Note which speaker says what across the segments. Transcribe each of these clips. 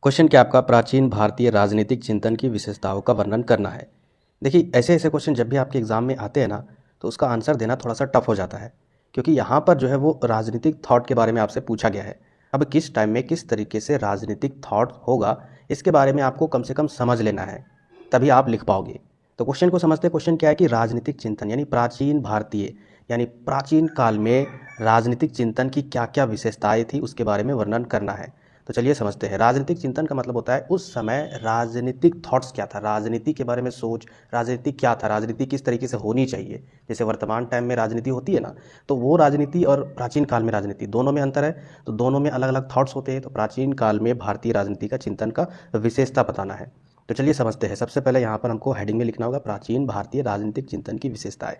Speaker 1: Question क्या आपका प्राचीन भारतीय राजनीतिक चिंतन की विशेषताओं का वर्णन करना है। देखिए ऐसे ऐसे क्वेश्चन जब भी आपके एग्जाम में आते हैं ना तो उसका आंसर देना थोड़ा सा टफ हो जाता है, क्योंकि यहाँ पर जो है वो राजनीतिक थॉट के बारे में आपसे पूछा गया है। अब किस टाइम में किस तरीके से राजनीतिक थॉट होगा इसके बारे में आपको कम से कम समझ लेना है, तभी आप लिख पाओगे। तो क्वेश्चन को समझते हैं। क्वेश्चन क्या है कि राजनीतिक चिंतन यानी प्राचीन भारतीय यानी प्राचीन काल में राजनीतिक चिंतन की क्या क्या विशेषताएं थी उसके बारे में वर्णन करना है। तो चलिए समझते हैं। राजनीतिक चिंतन का मतलब होता है उस समय राजनीतिक थॉट्स क्या था, राजनीति के बारे में सोच, राजनीति क्या था, राजनीति किस तरीके से होनी चाहिए। जैसे वर्तमान टाइम में राजनीति होती है ना, तो वो राजनीति और प्राचीन काल में राजनीति दोनों में अंतर है। तो दोनों में अलग अलग थॉट्स होते हैं। तो प्राचीन काल में भारतीय राजनीति का चिंतन का विशेषता बताना है। तो चलिए समझते हैं। सबसे पहले यहाँ पर हमको हेडिंग में लिखना होगा प्राचीन भारतीय राजनीतिक चिंतन की विशेषताएं,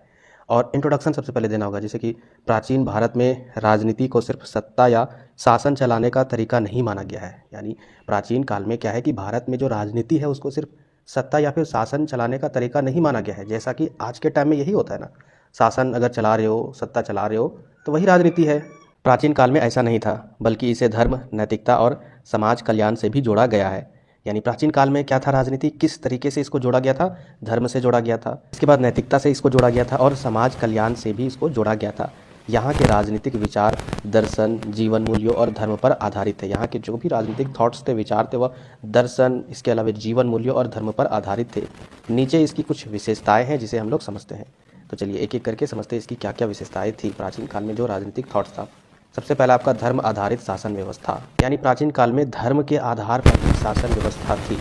Speaker 1: और इंट्रोडक्शन सबसे पहले देना होगा। जैसे कि प्राचीन भारत में राजनीति को सिर्फ सत्ता या शासन चलाने का तरीका नहीं माना गया है। यानी प्राचीन काल में क्या है कि भारत में जो राजनीति है उसको सिर्फ सत्ता या फिर शासन चलाने का तरीका नहीं माना गया है। जैसा कि आज के टाइम में यही होता है ना, शासन अगर चला रहे हो, सत्ता चला रहे हो तो वही राजनीति है। प्राचीन काल में ऐसा नहीं था, बल्कि इसे धर्म, नैतिकता और समाज कल्याण से भी जोड़ा गया है। यानी प्राचीन काल में क्या था, राजनीति किस तरीके से इसको जोड़ा गया था, धर्म से जोड़ा गया था, इसके बाद नैतिकता से इसको जोड़ा गया था और समाज कल्याण से भी इसको जोड़ा गया था। यहाँ के राजनीतिक विचार, दर्शन, जीवन मूल्यों और धर्म पर आधारित थे। यहाँ के जो भी राजनीतिक थॉट्स थे, विचार थे, वह दर्शन, इसके अलावा जीवन मूल्यों और धर्म पर आधारित थे। नीचे इसकी कुछ विशेषताएं हैं जिसे हम लोग समझते हैं। तो चलिए एक एक करके समझते हैं इसकी क्या क्या विशेषताएं थी प्राचीन काल में जो राजनीतिक थॉट्स था। सबसे पहला आपका धर्म आधारित शासन व्यवस्था, यानी प्राचीन काल में धर्म के आधार पर ही शासन व्यवस्था थी।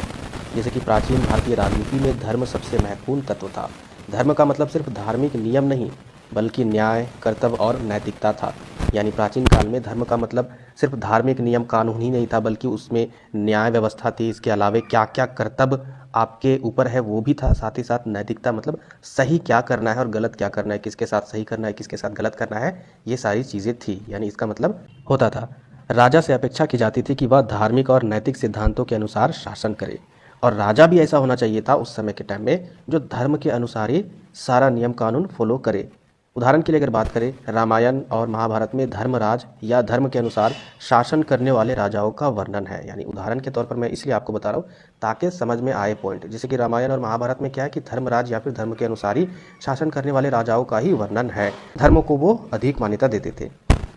Speaker 1: जैसे कि प्राचीन भारतीय राजनीति में धर्म सबसे महत्वपूर्ण तत्व था। धर्म का मतलब सिर्फ धार्मिक नियम नहीं, बल्कि न्याय, कर्तव्य और नैतिकता था। यानी प्राचीन काल में धर्म का मतलब सिर्फ धार्मिक नियम कानून ही नहीं था, बल्कि उसमें न्याय व्यवस्था थी। इसके अलावा क्या क्या कर्तव्य आपके ऊपर है वो भी था। साथ ही साथ नैतिकता मतलब सही क्या करना है और गलत क्या करना है, किसके साथ सही करना है, किसके साथ गलत करना है, ये सारी चीज़ें थी। यानी इसका मतलब होता था राजा से अपेक्षा की जाती थी कि वह धार्मिक और नैतिक सिद्धांतों के अनुसार शासन करे, और राजा भी ऐसा होना चाहिए था उस समय के टाइम में जो धर्म के अनुसार ही सारा नियम कानून फॉलो करे। उदाहरण के लिए अगर बात करें, रामायण और महाभारत में धर्मराज या धर्म के अनुसार शासन करने वाले राजाओं का वर्णन है। यानी उदाहरण के तौर पर मैं इसलिए आपको बता रहा हूँ ताकि समझ में आए पॉइंट। जैसे कि रामायण और महाभारत में क्या है कि धर्मराज या फिर धर्म के अनुसार ही शासन करने वाले राजाओं का ही वर्णन है। धर्म को वो अधिक मान्यता देते थे।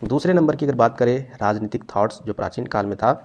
Speaker 1: दूसरे नंबर की अगर बात करें, राजनीतिक थॉट्स जो प्राचीन काल में था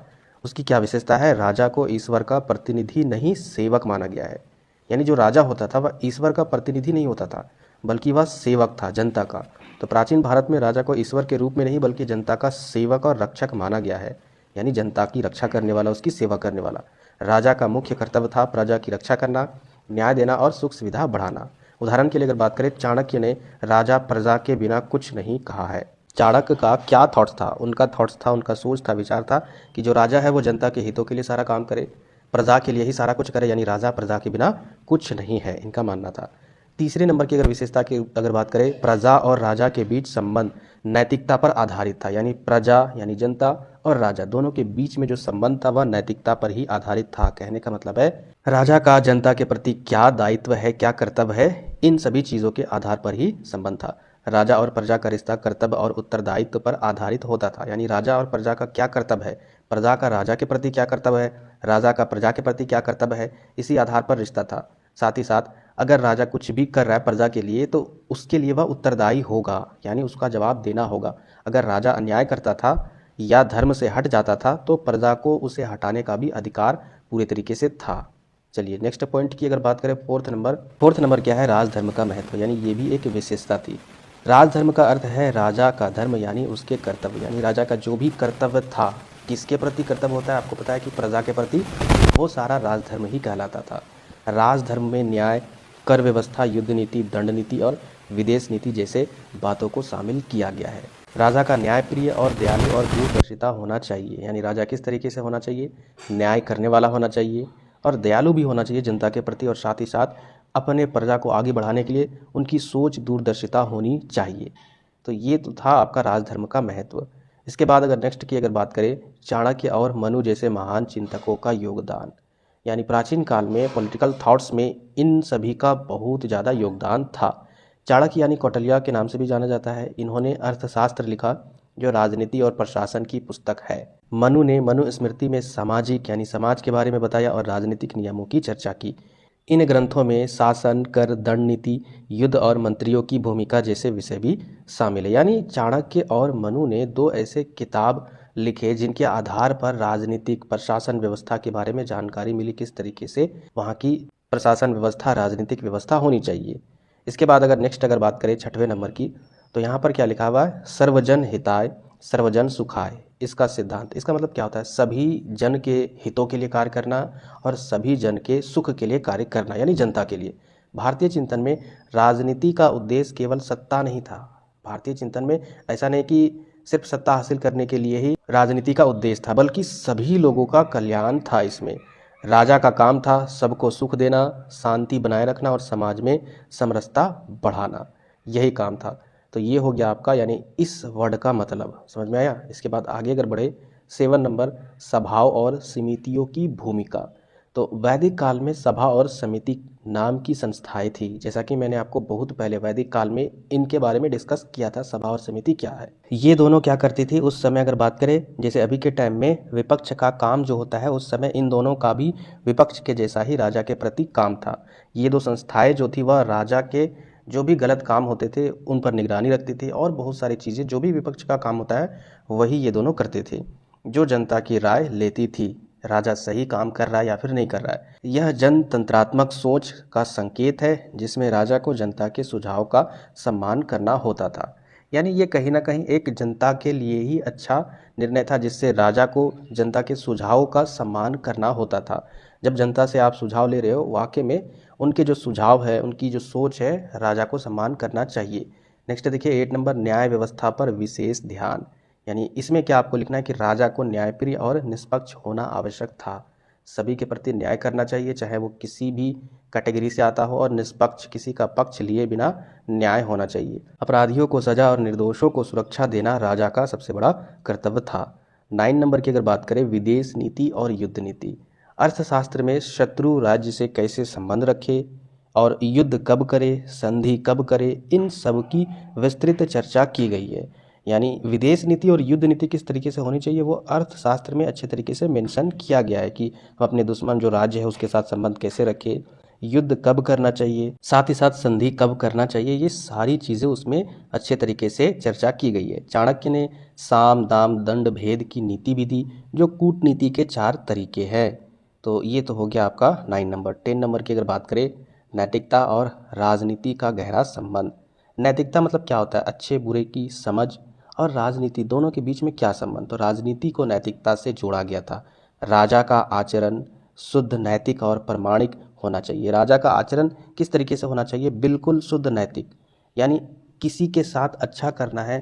Speaker 1: उसकी क्या विशेषता है। राजा को ईश्वर का प्रतिनिधि नहीं सेवक माना गया है। यानी जो राजा होता था वह ईश्वर का प्रतिनिधि नहीं होता था, बल्कि वह सेवक था, जनता का। तो प्राचीन भारत में राजा को ईश्वर के रूप में नहीं बल्कि जनता का सेवक और रक्षक माना गया है। यानी जनता की रक्षा करने वाला, उसकी सेवा करने वाला। राजा का मुख्य कर्तव्य था प्रजा की रक्षा करना, न्याय देना और सुख सुविधा बढ़ाना। उदाहरण के लिए अगर बात करें, चाणक्य ने राजा प्रजा के बिना कुछ नहीं कहा है। चाणक्य का क्या थॉट्स था, उनका थॉट्स था, उनका सोच था, विचार था कि जो राजा है वो जनता के हितों के लिए सारा काम करे, प्रजा के लिए ही सारा कुछ करे। यानी राजा प्रजा के बिना कुछ नहीं है, इनका मानना था। तीसरे नंबर की अगर विशेषता की अगर बात करें, प्रजा और राजा के बीच संबंध नैतिकता पर आधारित था। यानी प्रजा यानी जनता और राजा दोनों के बीच में जो संबंध था वह नैतिकता पर ही आधारित था। कहने का मतलब है राजा का जनता के प्रति क्या दायित्व है, क्या कर्तव्य है, इन सभी चीज़ों के आधार पर ही संबंध था। राजा और प्रजा का रिश्ता कर्तव्य और उत्तरदायित्व पर आधारित होता था। यानी राजा और प्रजा का क्या कर्तव्य है, प्रजा का राजा के प्रति क्या कर्तव्य है, राजा का प्रजा के प्रति क्या कर्तव्य है, इसी आधार पर रिश्ता था। साथ ही साथ अगर राजा कुछ भी कर रहा है प्रजा के लिए तो उसके लिए वह उत्तरदायी होगा, यानी उसका जवाब देना होगा। अगर राजा अन्याय करता था या धर्म से हट जाता था तो प्रजा को उसे हटाने का भी अधिकार पूरे तरीके से था। चलिए नेक्स्ट पॉइंट की अगर बात करें, फोर्थ नंबर क्या है, राजधर्म का महत्व। यानी ये भी एक विशेषता थी। राजधर्म का अर्थ है राजा का धर्म यानी उसके कर्तव्य। यानी राजा का जो भी कर्तव्य था, किसके प्रति कर्तव्य होता है, आपको पता है कि प्रजा के प्रति, वो सारा राजधर्म ही कहलाता था। राजधर्म में न्याय, कर व्यवस्था, युद्ध नीति, दंड नीति और विदेश नीति जैसे बातों को शामिल किया गया है। राजा का न्यायप्रिय और दयालु और दूरदर्शिता होना चाहिए। यानी राजा किस तरीके से होना चाहिए, न्याय करने वाला होना चाहिए और दयालु भी होना चाहिए जनता के प्रति, और साथ ही साथ अपने प्रजा को आगे बढ़ाने के लिए उनकी सोच दूरदर्शिता होनी चाहिए। तो ये तो था आपका राजधर्म का महत्व। इसके बाद अगर नेक्स्ट की अगर बात करें, चाणक्य और मनु जैसे महान चिंतकों का योगदान। यानी प्राचीन काल में पॉलिटिकल थॉट्स में इन सभी का बहुत ज़्यादा योगदान था। चाणक्य यानी कौटिल्य के नाम से भी जाना जाता है। इन्होंने अर्थशास्त्र लिखा, जो राजनीति और प्रशासन की पुस्तक है। मनु ने मनुस्मृति में सामाजिक यानी समाज के बारे में बताया और राजनीतिक नियमों की चर्चा की। इन ग्रंथों में शासन, कर, दंड नीति, युद्ध और मंत्रियों की भूमिका जैसे विषय भी शामिल है। यानी चाणक्य और मनु ने दो ऐसे किताब लिखे जिनके आधार पर राजनीतिक प्रशासन व्यवस्था के बारे में जानकारी मिली, किस तरीके से वहाँ की प्रशासन व्यवस्था, राजनीतिक व्यवस्था होनी चाहिए। इसके बाद अगर बात करें 6वें नंबर की, तो यहाँ पर क्या लिखा हुआ है, सर्वजन हिताय सर्वजन सुखाय। इसका सिद्धांत, इसका मतलब क्या होता है, सभी जन के हितों के लिए कार्य करना और सभी जन के सुख के लिए कार्य करना, यानी जनता के लिए। भारतीय चिंतन में राजनीति का उद्देश्य केवल सत्ता नहीं था। भारतीय चिंतन में ऐसा नहीं कि सिर्फ सत्ता हासिल करने के लिए ही राजनीति का उद्देश्य था, बल्कि सभी लोगों का कल्याण था इसमें। राजा का काम था सबको सुख देना, शांति बनाए रखना और समाज में समरसता बढ़ाना, यही काम था। तो ये हो गया आपका, यानी इस वर्ड का मतलब समझ में आया। इसके बाद आगे अगर बढ़े 7 नंबर, सभाओं और समितियों की भूमिका। तो वैदिक काल में सभा और समिति नाम की संस्थाएं थी। जैसा कि मैंने आपको बहुत पहले वैदिक काल में इनके बारे में डिस्कस किया था, सभा और समिति क्या है। ये दोनों क्या करती थी उस समय, अगर बात करें जैसे अभी के टाइम में विपक्ष का काम जो होता है, उस समय इन दोनों का भी विपक्ष के जैसा ही राजा के प्रति काम था। ये दो संस्थाएं जो थी वह राजा के जो भी गलत काम होते थे उन पर निगरानी रखती थी, और बहुत सारी चीज़ें जो भी विपक्ष का काम होता है वही ये दोनों करते थे, जो जनता की राय लेती थी, राजा सही काम कर रहा है या फिर नहीं कर रहा है। यह जनतंत्रात्मक सोच का संकेत है जिसमें राजा को जनता के सुझाव का सम्मान करना होता था। यानी ये कहीं ना कहीं एक जनता के लिए ही अच्छा निर्णय था, जिससे राजा को जनता के सुझाव का सम्मान करना होता था। जब जनता से आप सुझाव ले रहे हो, वाकई में उनके जो सुझाव है, उनकी जो सोच है, राजा को सम्मान करना चाहिए। नेक्स्ट देखिए 8 नंबर, न्याय व्यवस्था पर विशेष ध्यान। यानी इसमें क्या आपको लिखना है कि राजा को न्यायप्रिय और निष्पक्ष होना आवश्यक था। सभी के प्रति न्याय करना चाहिए, चाहे वो किसी भी कैटेगरी से आता हो, और निष्पक्ष, किसी का पक्ष लिए बिना न्याय होना चाहिए। अपराधियों को सजा और निर्दोषों को सुरक्षा देना राजा का सबसे बड़ा कर्तव्य था। 9 नंबर की अगर बात करें, विदेश नीति और युद्ध नीति। अर्थशास्त्र में शत्रु राज्य से कैसे संबंध रखे और युद्ध कब करे, संधि कब करे, इन सब की विस्तृत चर्चा की गई है। यानी विदेश नीति और युद्ध नीति किस तरीके से होनी चाहिए वो अर्थशास्त्र में अच्छे तरीके से मेंशन किया गया है कि हम अपने दुश्मन जो राज्य है उसके साथ संबंध कैसे रखें, युद्ध कब करना चाहिए, साथ ही साथ संधि कब करना चाहिए, ये सारी चीज़ें उसमें अच्छे तरीके से चर्चा की गई है। चाणक्य ने साम, दाम, दंड, भेद की नीति भी दी, जो कूटनीति के 4 तरीके हैं। तो ये तो हो गया आपका 9 नंबर। 10 नंबर की अगर बात करें, नैतिकता और राजनीति का गहरा संबंध। नैतिकता मतलब क्या होता है, अच्छे बुरे की समझ, और राजनीति दोनों के बीच में क्या संबंध। तो राजनीति को नैतिकता से जोड़ा गया था। राजा का आचरण शुद्ध, नैतिक और प्रमाणिक होना चाहिए। राजा का आचरण किस तरीके से होना चाहिए, बिल्कुल शुद्ध नैतिक। यानी किसी के साथ अच्छा करना है,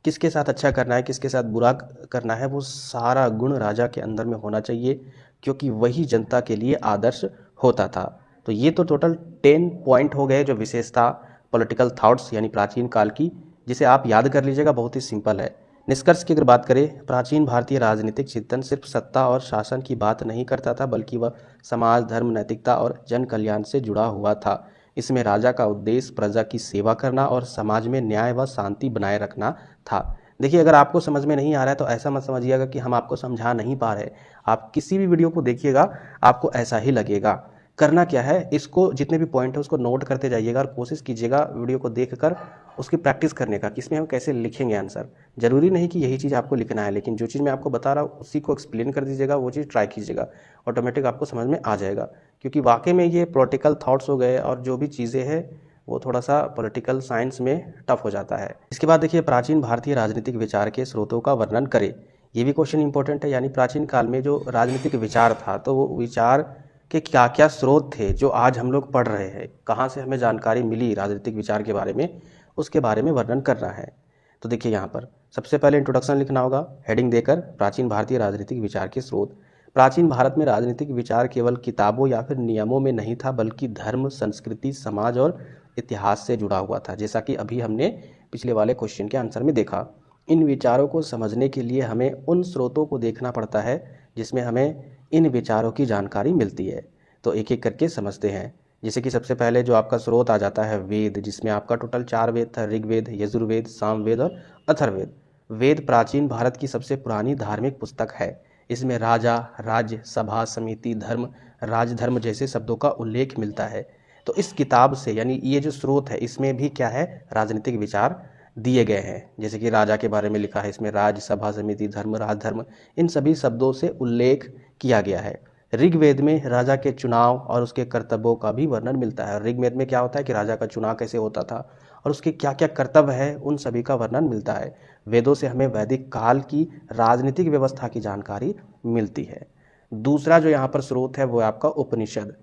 Speaker 1: किसके साथ अच्छा करना है, किसके साथ बुरा करना है, वो सारा गुण राजा के अंदर में होना चाहिए, क्योंकि वही जनता के लिए आदर्श होता था। तो ये तो टोटल 10 पॉइंट हो गए जो विशेषता पॉलिटिकल थॉट्स यानी प्राचीन काल की, जिसे आप याद कर लीजिएगा, बहुत ही सिंपल है। निष्कर्ष की अगर बात करें, प्राचीन भारतीय राजनीतिक चिंतन सिर्फ सत्ता और शासन की बात नहीं करता था, बल्कि वह समाज, धर्म, नैतिकता और जन कल्याण से जुड़ा हुआ था। इसमें राजा का उद्देश्य प्रजा की सेवा करना और समाज में न्याय व शांति बनाए रखना था। देखिए, अगर आपको समझ में नहीं आ रहा है तो ऐसा मत समझिएगा कि हम आपको समझा नहीं पा रहे। आप किसी भी वीडियो को देखिएगा, आपको ऐसा ही लगेगा। करना क्या है, इसको जितने भी पॉइंट है उसको नोट करते जाइएगा और कोशिश कीजिएगा वीडियो को देखकर उसकी प्रैक्टिस करने का, कि इसमें हम कैसे लिखेंगे आंसर। जरूरी नहीं कि यही चीज़ आपको लिखना है, लेकिन जो चीज़ मैं आपको बता रहा हूँ उसी को एक्सप्लेन कर दीजिएगा, वो चीज़ ट्राई कीजिएगा, ऑटोमेटिक आपको समझ में आ जाएगा। क्योंकि वाकई में ये पॉलिटिकल थॉट्स हो गए और जो भी चीज़ें हैं वो थोड़ा सा पॉलिटिकल साइंस में टफ हो जाता है। इसके बाद देखिए, प्राचीन भारतीय राजनीतिक विचार के स्रोतों का वर्णन करें। ये भी क्वेश्चन इंपॉर्टेंट है। यानी प्राचीन काल में जो राजनीतिक विचार था, तो वो विचार के क्या क्या स्रोत थे जो आज हम लोग पढ़ रहे हैं, कहाँ से हमें जानकारी मिली राजनीतिक विचार के बारे में, उसके बारे में वर्णन करना है। तो देखिए, यहाँ पर सबसे पहले इंट्रोडक्शन लिखना होगा, हेडिंग देकर, प्राचीन भारतीय राजनीतिक विचार के स्रोत। प्राचीन भारत में राजनीतिक विचार केवल किताबों या फिर नियमों में नहीं था, बल्कि धर्म, संस्कृति, समाज और इतिहास से जुड़ा हुआ था, जैसा कि अभी हमने पिछले वाले क्वेश्चन के आंसर में देखा। इन विचारों को समझने के लिए हमें उन स्रोतों को देखना पड़ता है जिसमें हमें इन विचारों की जानकारी मिलती है। तो एक एक करके समझते हैं। जैसे कि सबसे पहले जो आपका स्रोत आ जाता है वेद, जिसमें आपका टोटल 4 वेद था, ऋग्वेद, यजुर्वेद, सामवेद और अथर्ववेद। वेद प्राचीन भारत की सबसे पुरानी धार्मिक पुस्तक है। इसमें राजा, राज्य, सभा, समिति, धर्म, राजधर्म जैसे शब्दों का उल्लेख मिलता है। तो इस किताब से यानी ये जो स्रोत है इसमें भी क्या है, राजनीतिक विचार दिए गए हैं। जैसे कि राजा के बारे में लिखा है इसमें, राज्य, सभा, समिति, धर्म, राजधर्म, इन सभी शब्दों से उल्लेख किया गया है। ऋग्वेद में राजा के चुनाव और उसके कर्तव्यों का भी वर्णन मिलता है। ऋग्वेद में क्या होता है कि राजा का चुनाव कैसे होता था और उसके क्या क्या कर्तव्य है, उन सभी का वर्णन मिलता है। वेदों से हमें वैदिक काल की राजनीतिक व्यवस्था की जानकारी मिलती है। दूसरा जो यहाँ पर स्रोत है वो है आपका उपनिषद।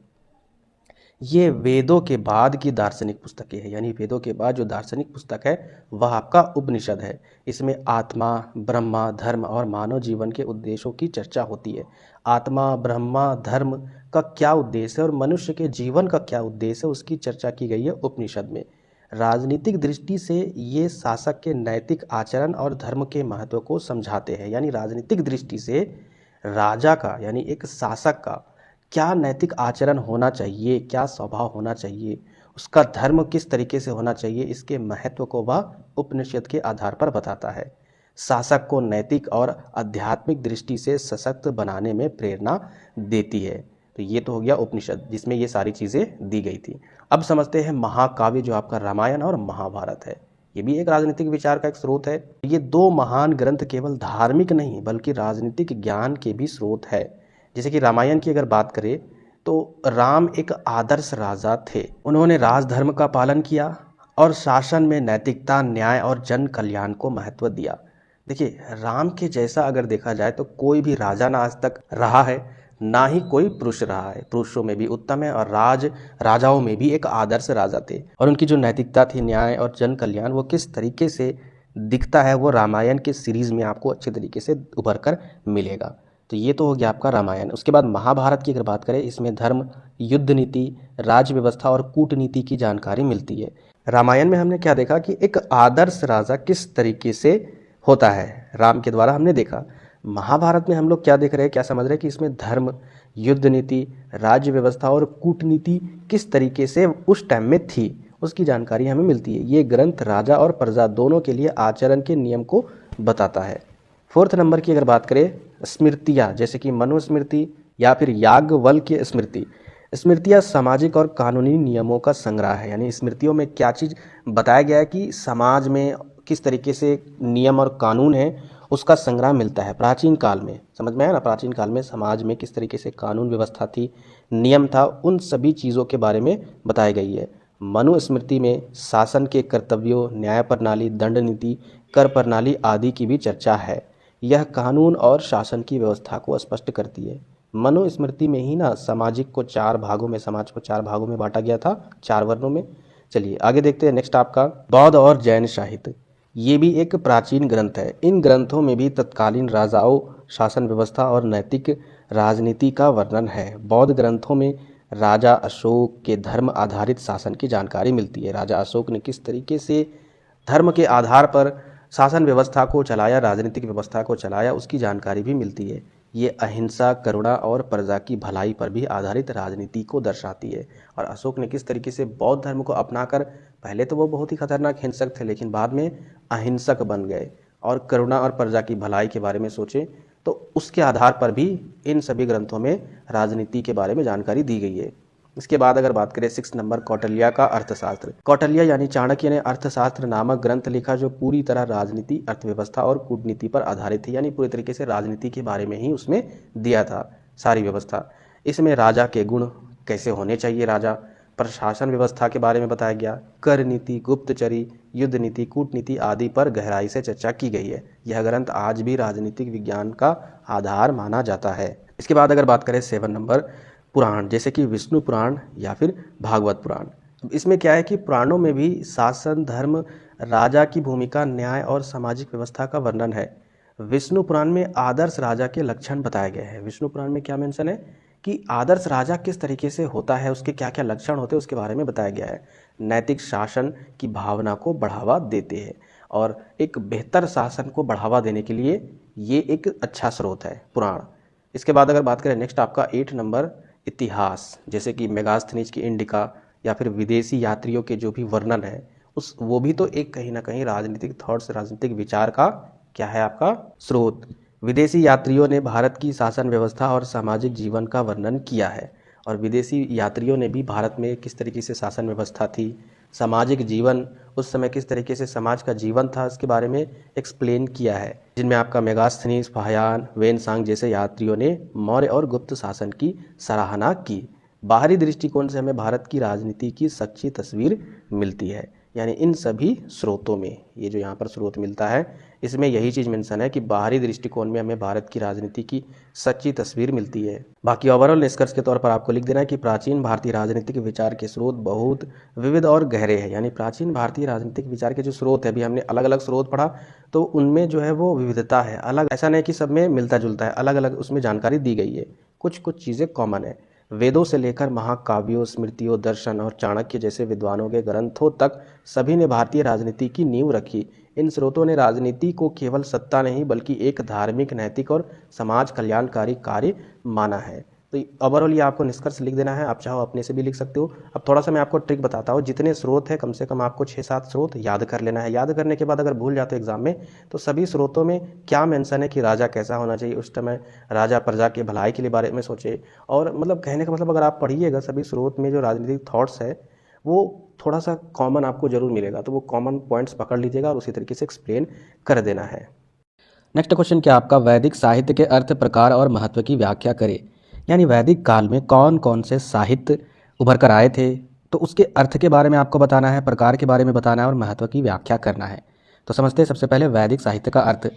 Speaker 1: ये वेदों के बाद की दार्शनिक पुस्तकें हैं, यानी वेदों के बाद जो दार्शनिक पुस्तक है वह आपका उपनिषद है। इसमें आत्मा, ब्रह्मा, धर्म और मानव जीवन के उद्देश्यों की चर्चा होती है। आत्मा, ब्रह्मा, धर्म का क्या उद्देश्य है और मनुष्य के जीवन का क्या उद्देश्य है, उसकी चर्चा की गई है उपनिषद में। राजनीतिक दृष्टि से ये शासक के नैतिक आचरण और धर्म के महत्व को समझाते हैं। यानी राजनीतिक दृष्टि से राजा का यानी एक शासक का क्या नैतिक आचरण होना चाहिए, क्या स्वभाव होना चाहिए, उसका धर्म किस तरीके से होना चाहिए, इसके महत्व को वह उपनिषद के आधार पर बताता है। शासक को नैतिक और आध्यात्मिक दृष्टि से सशक्त बनाने में प्रेरणा देती है। तो ये तो हो गया उपनिषद जिसमें ये सारी चीज़ें दी गई थी। अब समझते हैं महाकाव्य जो आपका रामायण और महाभारत है। ये भी एक राजनीतिक विचार का एक स्रोत है। ये दो महान ग्रंथ केवल धार्मिक नहीं बल्कि राजनीतिक ज्ञान के भी स्रोत है। जैसे कि रामायण की अगर बात करें तो राम एक आदर्श राजा थे। उन्होंने राजधर्म का पालन किया और शासन में नैतिकता, न्याय और जन कल्याण को महत्व दिया। देखिए, राम के जैसा अगर देखा जाए तो कोई भी राजा ना आज तक रहा है, ना ही कोई पुरुष रहा है। पुरुषों में भी उत्तम है और राजाओं में भी एक आदर्श राजा थे। और उनकी जो नैतिकता थी, न्याय और जन कल्याण, वो किस तरीके से दिखता है वो रामायण के सीरीज में आपको अच्छे तरीके से उभर कर मिलेगा। तो ये तो हो गया आपका रामायण। उसके बाद महाभारत की अगर बात करें, इसमें धर्म, युद्ध नीति, राज्य व्यवस्था और कूटनीति की जानकारी मिलती है। रामायण में हमने क्या देखा कि एक आदर्श राजा किस तरीके से होता है, राम के द्वारा हमने देखा। महाभारत में हम लोग क्या देख रहे हैं, क्या समझ रहे हैं कि इसमें धर्म, युद्ध नीति, राज्य व्यवस्था और कूटनीति किस तरीके से उस टाइम में थी, उसकी जानकारी हमें मिलती है। ये ग्रंथ राजा और प्रजा दोनों के लिए आचरण के नियम को बताता है। फोर्थ नंबर की अगर बात करें, स्मृतियाँ, जैसे कि मनुस्मृति या फिर याज्ञवल्क्य स्मृति। स्मृतियाँ सामाजिक और कानूनी नियमों का संग्रह है। यानी स्मृतियों में क्या चीज़ बताया गया है कि समाज में किस तरीके से नियम और कानून है, उसका संग्रह मिलता है। प्राचीन काल में समझ में आया ना, प्राचीन काल में समाज में किस तरीके से कानून व्यवस्था थी, नियम था, उन सभी चीज़ों के बारे में बताई गई है। मनुस्मृति में शासन के कर्तव्यों, न्याय प्रणाली, दंड नीति, कर प्रणाली आदि की भी चर्चा है। यह कानून और शासन की व्यवस्था को स्पष्ट करती है। मनुस्मृति में ही ना समाज को चार भागों में बांटा गया था, 4 वर्णों में। चलिए आगे देखते हैं। नेक्स्ट आपका बौद्ध और जैन साहित्य। ये भी एक प्राचीन ग्रंथ है। इन ग्रंथों में भी तत्कालीन राजाओं, शासन व्यवस्था और नैतिक राजनीति का वर्णन है। बौद्ध ग्रंथों में राजा अशोक के धर्म आधारित शासन की जानकारी मिलती है। राजा अशोक ने किस तरीके से धर्म के आधार पर शासन व्यवस्था को चलाया, राजनीतिक व्यवस्था को चलाया, उसकी जानकारी भी मिलती है। ये अहिंसा, करुणा और प्रजा की भलाई पर भी आधारित राजनीति को दर्शाती है। और अशोक ने किस तरीके से बौद्ध धर्म को अपनाकर, पहले तो वो बहुत ही खतरनाक हिंसक थे लेकिन बाद में अहिंसक बन गए और करुणा और प्रजा की भलाई के बारे में सोचे, तो उसके आधार पर भी इन सभी ग्रंथों में राजनीति के बारे में जानकारी दी गई है। इसके बाद अगर बात करें 6 नंबर, कौटिल्य का अर्थशास्त्र। कौटिल्य यानी चाणक्य ने अर्थशास्त्र नामक ग्रंथ लिखा जो पूरी तरह राजनीति, अर्थव्यवस्था और कूटनीति पर आधारित थी। यानी पूरी तरीके से राजनीति के बारे में ही उसमें दिया था सारी व्यवस्था। इसमें राजा के गुण कैसे होने चाहिए, राजा, प्रशासन व्यवस्था के बारे में बताया गया, कर नीति, गुप्तचरी, युद्ध नीति, कूटनीति आदि पर गहराई से चर्चा की गई है। यह ग्रंथ आज भी राजनीतिक विज्ञान का आधार माना जाता है। इसके बाद अगर बात करें 7 नंबर, पुराण, जैसे कि विष्णु पुराण या फिर भागवत पुराण। इसमें क्या है कि पुराणों में भी शासन, धर्म, राजा की भूमिका, न्याय और सामाजिक व्यवस्था का वर्णन है। विष्णु पुराण में आदर्श राजा के लक्षण बताए गए हैं। विष्णु पुराण में क्या मेंशन है कि आदर्श राजा किस तरीके से होता है, उसके क्या क्या लक्षण होते हैं, उसके बारे में बताया गया है। नैतिक शासन की भावना को बढ़ावा देते हैं और एक बेहतर शासन को बढ़ावा देने के लिए ये एक अच्छा स्रोत है पुराण। इसके बाद अगर बात करें नेक्स्ट आपका 8 नंबर, इतिहास, जैसे कि मेगास्थनीज की इंडिका या फिर विदेशी यात्रियों के जो भी वर्णन है वो भी तो एक कहीं ना कहीं राजनीतिक थॉट्स, राजनीतिक विचार का क्या है आपका स्रोत। विदेशी यात्रियों ने भारत की शासन व्यवस्था और सामाजिक जीवन का वर्णन किया है, और विदेशी यात्रियों ने भी भारत में किस तरीके से शासन व्यवस्था थी, सामाजिक जीवन उस समय किस तरीके से समाज का जीवन था, इसके बारे में एक्सप्लेन किया है, जिनमें आपका मेगास्थनीज, फाहियान, वेनसांग जैसे यात्रियों ने मौर्य और गुप्त शासन की सराहना की। बाहरी दृष्टिकोण से हमें भारत की राजनीति की सच्ची तस्वीर मिलती है। यानी इन सभी स्रोतों में, ये जो यहाँ पर स्रोत मिलता है, इसमें यही चीज़ मेंशन है कि बाहरी दृष्टिकोण में हमें भारत की राजनीति की सच्ची तस्वीर मिलती है। बाकी ओवरऑल निष्कर्ष के तौर पर आपको लिख देना है कि प्राचीन भारतीय राजनीतिक विचार के स्रोत बहुत विविध और गहरे हैं। यानी प्राचीन भारतीय राजनीतिक विचार के जो स्रोत है, अभी हमने अलग अलग स्रोत पढ़ा, तो उनमें जो है वो विविधता है, अलग, ऐसा नहीं कि सब में मिलता जुलता है, अलग अलग उसमें जानकारी दी गई है, कुछ कुछ चीज़ें कॉमन है। वेदों से लेकर महाकाव्यों, स्मृतियों, दर्शन और चाणक्य जैसे विद्वानों के ग्रंथों तक सभी ने भारतीय राजनीति की नींव रखी। इन स्रोतों ने राजनीति को केवल सत्ता नहीं बल्कि एक धार्मिक, नैतिक और समाज कल्याणकारी कार्य माना है। तो ओवरऑल ये आपको निष्कर्ष लिख देना है, आप चाहो अपने से भी लिख सकते हो। अब थोड़ा सा मैं आपको ट्रिक बताता हूँ, जितने स्रोत है कम से कम आपको 6-7 स्रोत याद कर लेना है। याद करने के बाद अगर भूल जाते हो एग्जाम में, तो सभी स्रोतों में क्या मेंशन है कि राजा कैसा होना चाहिए, उस समय राजा प्रजा के भलाई के लिए बारे में सोचे। और मतलब कहने का मतलब, अगर आप पढ़िएगा सभी स्रोत में जो राजनीतिक थॉट्स है वो थोड़ा सा कॉमन आपको जरूर मिलेगा, तो वो कॉमन पॉइंट्स पकड़ लीजिएगा और उसी तरीके से एक्सप्लेन कर देना है। नेक्स्ट क्वेश्चन क्या आपका, वैदिक साहित्य के अर्थ, प्रकार और महत्व की व्याख्या करें। यानी वैदिक काल में कौन कौन से साहित्य उभर कर आए थे, तो उसके अर्थ के बारे में आपको बताना है, प्रकार के बारे में बताना है और महत्व की व्याख्या करना है। तो समझते हैं सबसे पहले वैदिक साहित्य का अर्थ।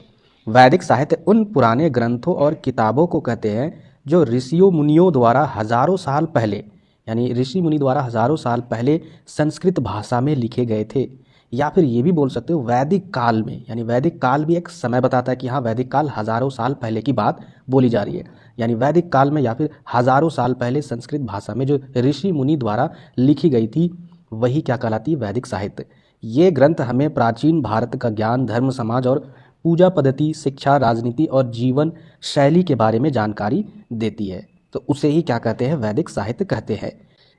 Speaker 1: वैदिक साहित्य उन पुराने ग्रंथों और किताबों को कहते हैं जो ऋषियों मुनियों द्वारा हजारों साल पहले, यानी ऋषि मुनि द्वारा हजारों साल पहले संस्कृत भाषा में लिखे गए थे। या फिर ये भी बोल सकते हो वैदिक काल में, यानी वैदिक काल भी एक समय बताता है कि हाँ वैदिक काल हजारों साल पहले की बात बोली जा रही है। यानी वैदिक काल में या फिर हजारों साल पहले संस्कृत भाषा में जो ऋषि मुनि द्वारा लिखी गई थी, वही क्या कहलाती है, वैदिक साहित्य। ये ग्रंथ हमें प्राचीन भारत का ज्ञान, धर्म, समाज और पूजा पद्धति, शिक्षा, राजनीति और जीवन शैली के बारे में जानकारी देती है। तो उसे ही क्या कहते हैं, वैदिक साहित्य कहते हैं।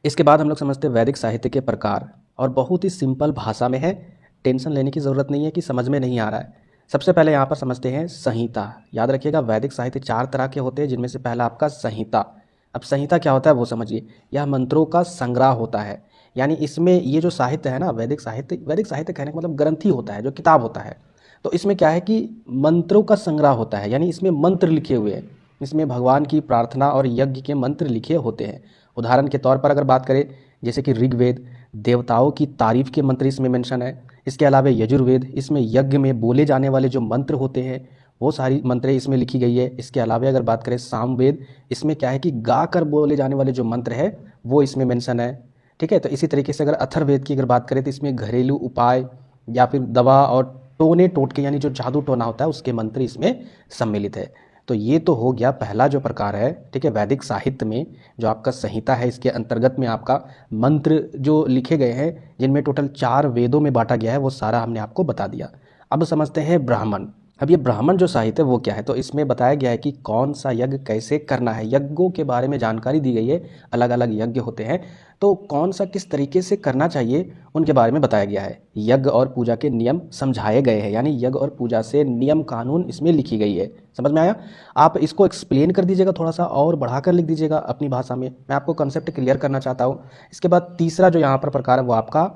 Speaker 1: इसके बाद हम लोग समझते हैं वैदिक साहित्य के प्रकार, और बहुत ही सिंपल भाषा में है, टेंशन लेने की ज़रूरत नहीं है कि समझ में नहीं आ रहा है। सबसे पहले यहाँ पर समझते हैं संहिता। याद रखिएगा वैदिक साहित्य 4 तरह के होते हैं, जिनमें से पहला आपका संहिता। अब संहिता क्या होता है वो समझिए, यह मंत्रों का संग्रह होता है। यानी इसमें ये जो साहित्य है ना, वैदिक साहित्य कहने का मतलब ग्रंथ ही होता है, जो किताब होता है। तो इसमें क्या है कि मंत्रों का संग्रह होता है, यानी इसमें मंत्र लिखे हुए हैं, इसमें भगवान की प्रार्थना और यज्ञ के मंत्र लिखे होते हैं। उदाहरण के तौर पर अगर बात करें, जैसे कि ऋग्वेद, देवताओं की तारीफ के मंत्र इसमें मेंशन है। इसके अलावा यजुर्वेद, इसमें यज्ञ में बोले जाने वाले जो मंत्र होते हैं वो सारी मंत्र इसमें लिखी गई है। इसके अलावा अगर बात करें सामवेद, इसमें क्या है कि गा कर बोले जाने वाले जो मंत्र है वो इसमें मेंशन है। ठीक है, तो इसी तरीके से अगर अथर्ववेद की अगर बात करें तो इसमें घरेलू उपाय या फिर दवा और टोने टोटके, यानी जो जादू टोना होता है उसके मंत्र इसमें सम्मिलित है। तो ये तो हो गया पहला जो प्रकार है, ठीक है, वैदिक साहित्य में जो आपका संहिता है, इसके अंतर्गत में आपका मंत्र जो लिखे गए हैं, जिनमें टोटल 4 वेदों में बांटा गया है, वो सारा हमने आपको बता दिया। अब समझते हैं ब्राह्मण। अब ये ब्राह्मण जो साहित्य है वो क्या है, तो इसमें बताया गया है कि कौन सा यज्ञ कैसे करना है, यज्ञों के बारे में जानकारी दी गई है। अलग अलग यज्ञ होते हैं, तो कौन सा किस तरीके से करना चाहिए उनके बारे में बताया गया है। यज्ञ और पूजा के नियम समझाए गए हैं, यानी यज्ञ और पूजा से नियम कानून इसमें लिखी गई है। समझ में आया? आप इसको एक्सप्लेन कर दीजिएगा, थोड़ा सा और बढ़ाकर लिख दीजिएगा अपनी भाषा में, मैं आपको कंसेप्ट क्लियर करना चाहता हूँ। इसके बाद तीसरा जो यहाँ पर प्रकार है वो आपका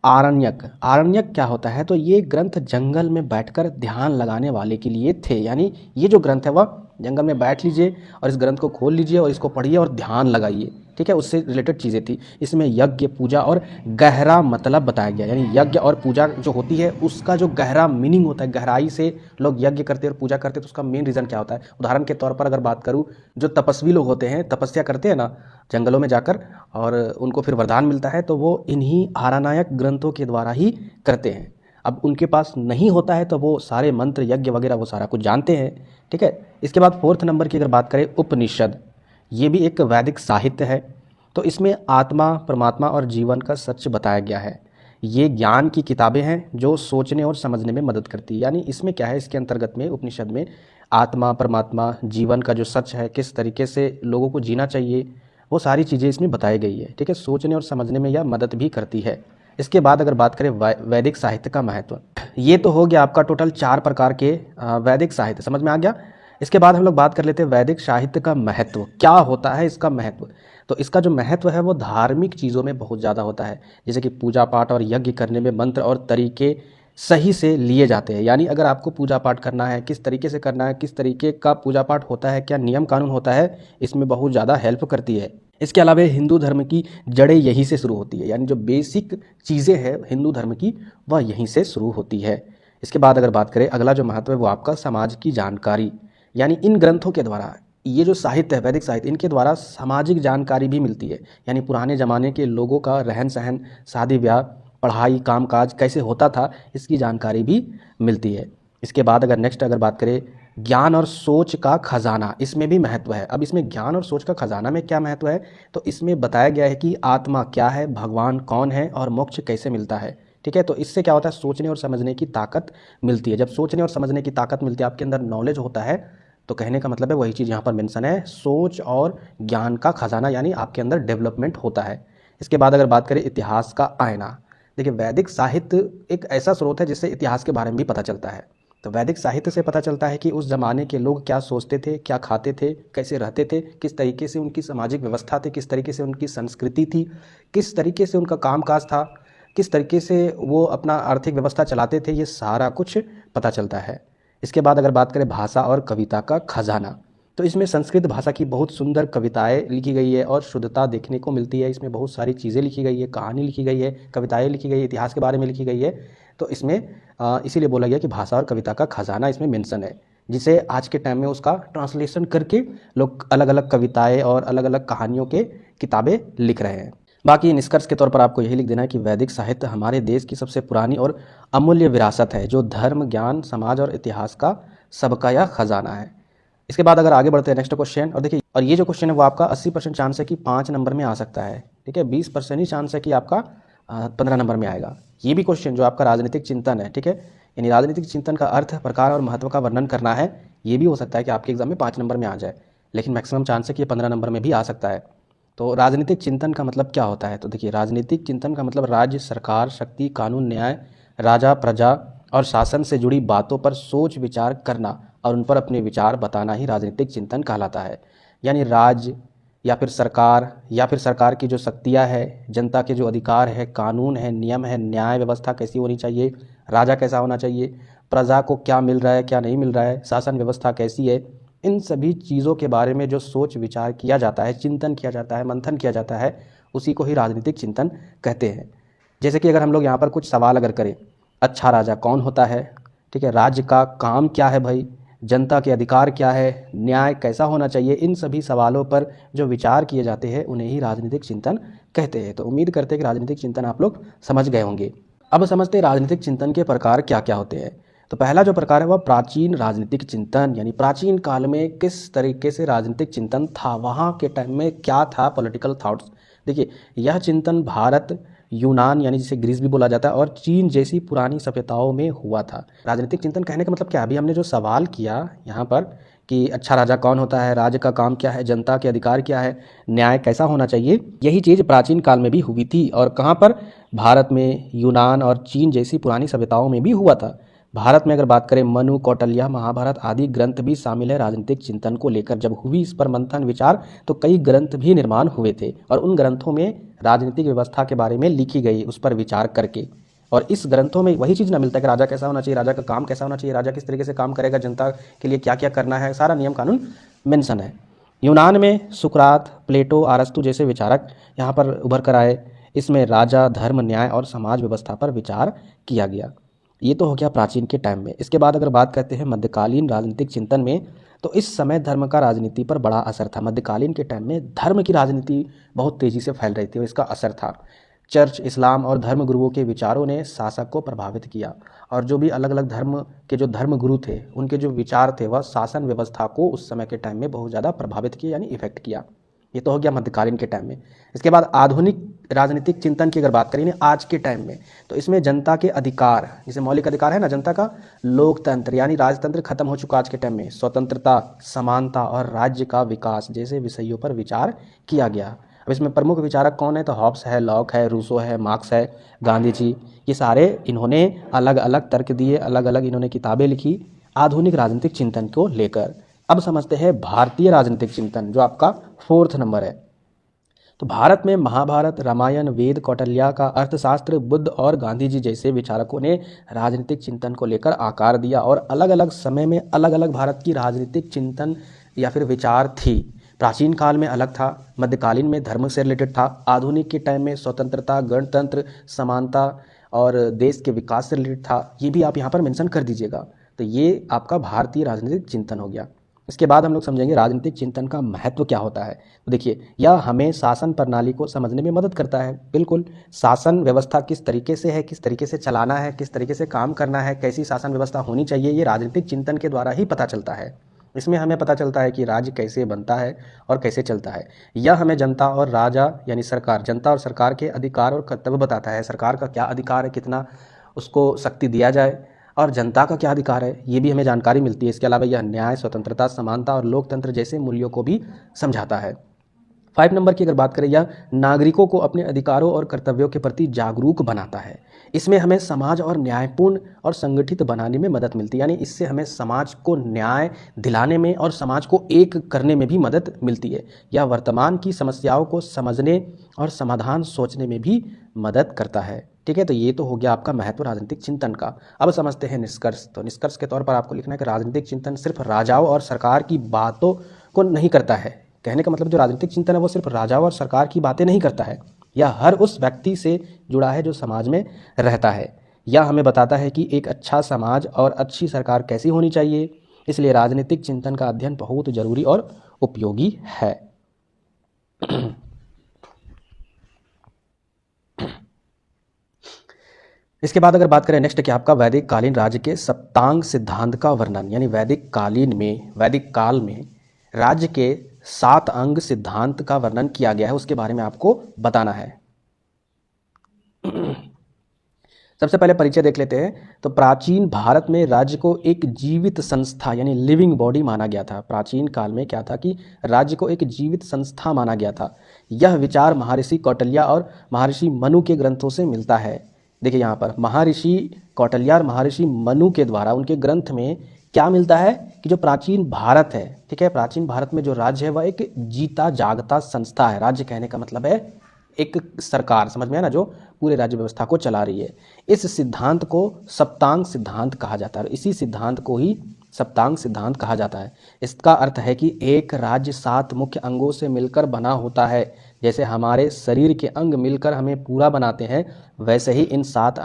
Speaker 1: आरण्यक। आरण्यक क्या होता है, तो ये ग्रंथ जंगल में बैठकर ध्यान लगाने वाले के लिए थे। यानी ये जो ग्रंथ है वह जंगल में बैठ लीजिए और इस ग्रंथ को खोल लीजिए और इसको पढ़िए और ध्यान लगाइए। ठीक है, उससे रिलेटेड चीज़ें थी। इसमें यज्ञ, पूजा और गहरा मतलब बताया गया, यानी यज्ञ और पूजा जो होती है उसका जो गहरा मीनिंग होता है, गहराई से लोग यज्ञ करते हैं और पूजा करते हैं, तो उसका मेन रीज़न क्या होता है। उदाहरण के तौर पर अगर बात करूँ, जो तपस्वी लोग होते हैं, तपस्या करते हैं ना जंगलों में जाकर, और उनको फिर वरदान मिलता है, तो वो इन्हीं आरानायक ग्रंथों के द्वारा ही करते हैं। अब उनके पास नहीं होता है तो वो सारे मंत्र, यज्ञ वगैरह वो सारा कुछ जानते हैं। ठीक है, इसके बाद 4th नंबर की अगर बात करें, उपनिषद। ये भी एक वैदिक साहित्य है। तो इसमें आत्मा, परमात्मा और जीवन का सच बताया गया है। ये ज्ञान की किताबें हैं जो सोचने और समझने में मदद करती है। यानी इसमें क्या है, इसके अंतर्गत में उपनिषद में आत्मा, परमात्मा, जीवन का जो सच है, किस तरीके से लोगों को जीना चाहिए, वो सारी चीज़ें इसमें बताई गई है। ठीक है, सोचने और समझने में यह मदद भी करती है। इसके बाद अगर बात करें वैदिक साहित्य का महत्व, ये तो हो गया आपका टोटल 4 प्रकार के वैदिक साहित्य, समझ में आ गया। इसके बाद हम लोग बात कर लेते हैं वैदिक साहित्य का महत्व, क्या होता है इसका महत्व। तो इसका जो महत्व है वो धार्मिक चीज़ों में बहुत ज़्यादा होता है, जैसे कि पूजा पाठ और यज्ञ करने में मंत्र और तरीके सही से लिए जाते हैं। यानी अगर आपको पूजा पाठ करना है, किस तरीके से करना है, किस तरीके का पूजा पाठ होता है, क्या नियम कानून होता है, इसमें बहुत ज़्यादा हेल्प करती है। इसके अलावा हिंदू धर्म की जड़ें यहीं से शुरू होती है, यानी जो बेसिक चीज़ें हैं हिंदू धर्म की वह यहीं से शुरू होती है। इसके बाद अगर बात करें अगला जो महत्व है वो आपका समाज की जानकारी, यानी इन ग्रंथों के द्वारा, ये जो साहित्य है वैदिक साहित्य, इनके द्वारा सामाजिक जानकारी भी मिलती है, यानी पुराने ज़माने के लोगों का रहन सहन, शादी ब्याह, पढ़ाई, कामकाज कैसे होता था, इसकी जानकारी भी मिलती है। इसके बाद अगर नेक्स्ट अगर बात करें ज्ञान और सोच का खजाना, इसमें भी महत्व है। अब इसमें ज्ञान और सोच का खजाना में क्या महत्व है, तो इसमें बताया गया है कि आत्मा क्या है, भगवान कौन है और मोक्ष कैसे मिलता है। ठीक है, तो इससे क्या होता है, सोचने और समझने की ताकत मिलती है। जब सोचने और समझने की ताकत मिलती है, आपके अंदर नॉलेज होता है, तो कहने का मतलब है वही चीज़ यहाँ पर मेंशन है, सोच और ज्ञान का खजाना, यानी आपके अंदर डेवलपमेंट होता है। इसके बाद अगर बात करें इतिहास का आईना, देखिए वैदिक साहित्य एक ऐसा स्रोत है जिससे इतिहास के बारे में भी पता चलता है। तो वैदिक साहित्य से पता चलता है कि उस ज़माने के लोग क्या सोचते थे, क्या खाते थे, कैसे रहते थे, किस तरीके से उनकी सामाजिक व्यवस्था थी, किस तरीके से उनकी संस्कृति थी, किस तरीके से उनका कामकाज था, किस तरीके से वो अपना आर्थिक व्यवस्था चलाते थे, ये सारा कुछ पता चलता है। इसके बाद अगर बात करें भाषा और कविता का खजाना, तो इसमें संस्कृत भाषा की बहुत सुंदर कविताएं लिखी गई है और शुद्धता देखने को मिलती है। इसमें बहुत सारी चीज़ें लिखी गई है, कहानी लिखी गई है, कविताएं लिखी गई है, इतिहास के बारे में लिखी गई है। तो इसमें इसीलिए बोला गया कि भाषा और कविता का खजाना इसमें मेंशन है, जिसे आज के टाइम में उसका ट्रांसलेशन करके लोग अलग अलग कविताएं और अलग अलग कहानियों के किताबें लिख रहे हैं। बाकी निष्कर्ष के तौर पर आपको यही लिख देना है कि वैदिक साहित्य हमारे देश की सबसे पुरानी और अमूल्य विरासत है, जो धर्म, ज्ञान, समाज और इतिहास का सबका यह खजाना है। इसके बाद अगर आगे बढ़ते हैं नेक्स्ट क्वेश्चन, और देखिए, और ये जो क्वेश्चन है वो आपका 80% चांस है कि 5 नंबर में आ सकता है। ठीक है, 20% ही चांस है कि आपका 15 नंबर में आएगा। ये भी क्वेश्चन जो आपका राजनीतिक चिंतन है, ठीक है, यानी राजनीतिक चिंतन का अर्थ, प्रकार और महत्व का वर्णन करना है, ये भी हो सकता है कि आपके एग्जाम में 5 नंबर में आ जाए, लेकिन मैक्सिमम चांस है कि ये 15 नंबर में भी आ सकता है। तो राजनीतिक चिंतन का मतलब क्या होता है, तो देखिए राजनीतिक चिंतन का मतलब राज्य, सरकार, शक्ति, कानून, न्याय, राजा, प्रजा और शासन से जुड़ी बातों पर सोच विचार करना और उन पर अपने विचार बताना ही राजनीतिक चिंतन कहलाता है। यानी राज्य या फिर सरकार की जो शक्तियाँ है, जनता के जो अधिकार है, कानून है, नियम है, न्याय व्यवस्था कैसी होनी चाहिए, राजा कैसा होना चाहिए, प्रजा को क्या मिल रहा है, क्या नहीं मिल रहा है, शासन व्यवस्था कैसी है, इन सभी चीज़ों के बारे में जो सोच विचार किया जाता है, चिंतन किया जाता है, मंथन किया जाता है, उसी को ही राजनीतिक चिंतन कहते हैं। जैसे कि अगर हम लोग यहाँ पर कुछ सवाल अगर करें, अच्छा राजा कौन होता है, ठीक है, राज्य का काम क्या है भाई, जनता के अधिकार क्या है, न्याय कैसा होना चाहिए, इन सभी सवालों पर जो विचार किए जाते हैं उन्हें ही राजनीतिक चिंतन कहते हैं। तो उम्मीद करते हैं कि राजनीतिक चिंतन आप लोग समझ गए होंगे। अब समझते हैं राजनीतिक चिंतन के प्रकार क्या क्या होते हैं। तो पहला जो प्रकार है वह प्राचीन राजनीतिक चिंतन, यानी प्राचीन काल में किस तरीके से राजनीतिक चिंतन था, वहाँ के टाइम में क्या था पॉलिटिकल थॉट्स। देखिए यह चिंतन भारत, यूनान यानी जिसे ग्रीस भी बोला जाता है, और चीन जैसी पुरानी सभ्यताओं में हुआ था। राजनीतिक चिंतन कहने का मतलब क्या, अभी हमने जो सवाल किया यहाँ पर कि अच्छा राजा कौन होता है, राज्य का काम क्या है, जनता के अधिकार क्या है, न्याय कैसा होना चाहिए, यही चीज़ प्राचीन काल में भी हुई थी। और कहाँ पर, भारत में, यूनान और चीन जैसी पुरानी सभ्यताओं में भी हुआ था। भारत में अगर बात करें, मनु, कौटिल्य, महाभारत आदि ग्रंथ भी शामिल है राजनीतिक चिंतन को लेकर। जब हुई इस पर मंथन विचार तो कई ग्रंथ भी निर्माण हुए थे, और उन ग्रंथों में राजनीतिक व्यवस्था के बारे में लिखी गई उस पर विचार करके। और इस ग्रंथों में वही चीज़ ना मिलता है कि राजा कैसा होना चाहिए, राजा का काम कैसा होना चाहिए, राजा किस तरीके से काम करेगा, जनता के लिए क्या क्या करना है, सारा नियम कानून मेंशन है। यूनान में सुकरात, प्लेटो, अरस्तु जैसे विचारक यहाँ पर उभर कर आए। इसमें राजा, धर्म, न्याय और समाज व्यवस्था पर विचार किया गया। ये तो हो गया प्राचीन के टाइम में। इसके बाद अगर बात करते हैं मध्यकालीन राजनीतिक चिंतन में, तो इस समय धर्म का राजनीति पर बड़ा असर था। मध्यकालीन के टाइम में धर्म की राजनीति बहुत तेज़ी से फैल रही थी और इसका असर था। चर्च, इस्लाम और धर्म गुरुओं के विचारों ने शासक को प्रभावित किया, और जो भी अलग अलग धर्म के जो धर्म गुरु थे उनके जो विचार थे वह शासन व्यवस्था को उस समय के टाइम में बहुत ज़्यादा प्रभावित किया, यानी इफेक्ट किया। ये तो हो गया मध्यकालीन के टाइम में। इसके बाद आधुनिक राजनीतिक चिंतन की अगर बात करें आज के टाइम में, तो इसमें जनता के अधिकार, जैसे मौलिक अधिकार है ना जनता का, लोकतंत्र यानी राजतंत्र खत्म हो चुका आज के टाइम में, स्वतंत्रता, समानता और राज्य का विकास जैसे विषयों पर विचार किया गया। अब इसमें प्रमुख विचारक कौन है, तो हॉब्स है, लॉक है, रूसो है, मार्क्स है, गांधी जी, ये सारे इन्होंने अलग अलग तर्क दिए, अलग अलग इन्होंने किताबें लिखी आधुनिक राजनीतिक चिंतन को लेकर। अब समझते हैं भारतीय राजनीतिक चिंतन, जो आपका 4th नंबर है। तो भारत में महाभारत, रामायण, वेद, कौटिल्य का अर्थशास्त्र, बुद्ध और गांधी जी जैसे विचारकों ने राजनीतिक चिंतन को लेकर आकार दिया और अलग अलग समय में अलग अलग भारत की राजनीतिक चिंतन या फिर विचार थी। प्राचीन काल में अलग था, मध्यकालीन में धर्म से रिलेटेड था, आधुनिक के टाइम में स्वतंत्रता, गणतंत्र, समानता और देश के विकास से रिलेटेड था। ये भी आप यहाँ पर मेंशन कर दीजिएगा। तो ये आपका भारतीय राजनीतिक चिंतन हो गया। इसके बाद हम लोग समझेंगे राजनीतिक चिंतन का महत्व क्या होता है। तो देखिए, यह हमें शासन प्रणाली को समझने में मदद करता है। बिल्कुल, शासन व्यवस्था किस तरीके से है, किस तरीके से चलाना है, किस तरीके से काम करना है, कैसी शासन व्यवस्था होनी चाहिए, ये राजनीतिक चिंतन के द्वारा ही पता चलता है। इसमें हमें पता चलता है कि राज्य कैसे बनता है और कैसे चलता है। यह हमें जनता और राजा यानी सरकार, जनता और सरकार के अधिकार और कर्तव्य बताता है। सरकार का क्या अधिकार है, कितना उसको शक्ति दिया जाए, और जनता का क्या अधिकार है, ये भी हमें जानकारी मिलती है। इसके अलावा यह न्याय, स्वतंत्रता, समानता और लोकतंत्र जैसे मूल्यों को भी समझाता है। 5 नंबर की अगर बात करें, यह नागरिकों को अपने अधिकारों और कर्तव्यों के प्रति जागरूक बनाता है। इसमें हमें समाज और न्यायपूर्ण और संगठित बनाने में मदद मिलती है, यानी इससे हमें समाज को न्याय दिलाने में और समाज को एक करने में भी मदद मिलती है। यह वर्तमान की समस्याओं को समझने और समाधान सोचने में भी मदद करता है। ठीक है, तो ये तो हो गया आपका महत्व राजनीतिक चिंतन का। अब समझते हैं निष्कर्ष। तो निष्कर्ष के तौर पर आपको लिखना है कि राजनीतिक चिंतन सिर्फ राजाओं और सरकार की बातों को नहीं करता है। कहने का मतलब जो राजनीतिक चिंतन है वो सिर्फ राजाओं और सरकार की बातें नहीं करता है, यह हर उस व्यक्ति से जुड़ा है जो समाज में रहता है। यह हमें बताता है कि एक अच्छा समाज और अच्छी सरकार कैसी होनी चाहिए। इसलिए राजनीतिक चिंतन का अध्ययन बहुत जरूरी और उपयोगी है। इसके बाद अगर बात करें नेक्स्ट कि आपका वैदिक कालीन राज्य के सप्तांग सिद्धांत का वर्णन, यानी वैदिक काल में राज्य के 7 अंग सिद्धांत का वर्णन किया गया है, उसके बारे में आपको बताना है। सबसे पहले परिचय देख लेते हैं। तो प्राचीन भारत में राज्य को एक जीवित संस्था यानी लिविंग बॉडी माना गया था। प्राचीन काल में क्या था कि राज्य को एक जीवित संस्था माना गया था। यह विचार महर्षि कौटिल्य और महर्षि मनु के ग्रंथों से मिलता है। देखिए यहाँ पर महर्षि कौटिल्य और महर्षि मनु के द्वारा उनके ग्रंथ में क्या मिलता है कि जो प्राचीन भारत है, ठीक है, प्राचीन भारत में जो राज्य है वह एक जीता जागता संस्था है। राज्य कहने का मतलब है एक सरकार, समझ में आया ना, जो पूरे राज्य व्यवस्था को चला रही है। इस सिद्धांत को सप्तांग सिद्धांत कहा जाता है। इसी सिद्धांत को ही सप्तांग सिद्धांत कहा जाता है। इसका अर्थ है कि एक राज्य 7 मुख्य अंगों से मिलकर बना होता है। जैसे हमारे शरीर के अंग मिलकर हमें पूरा बनाते हैं, वैसे ही इन 7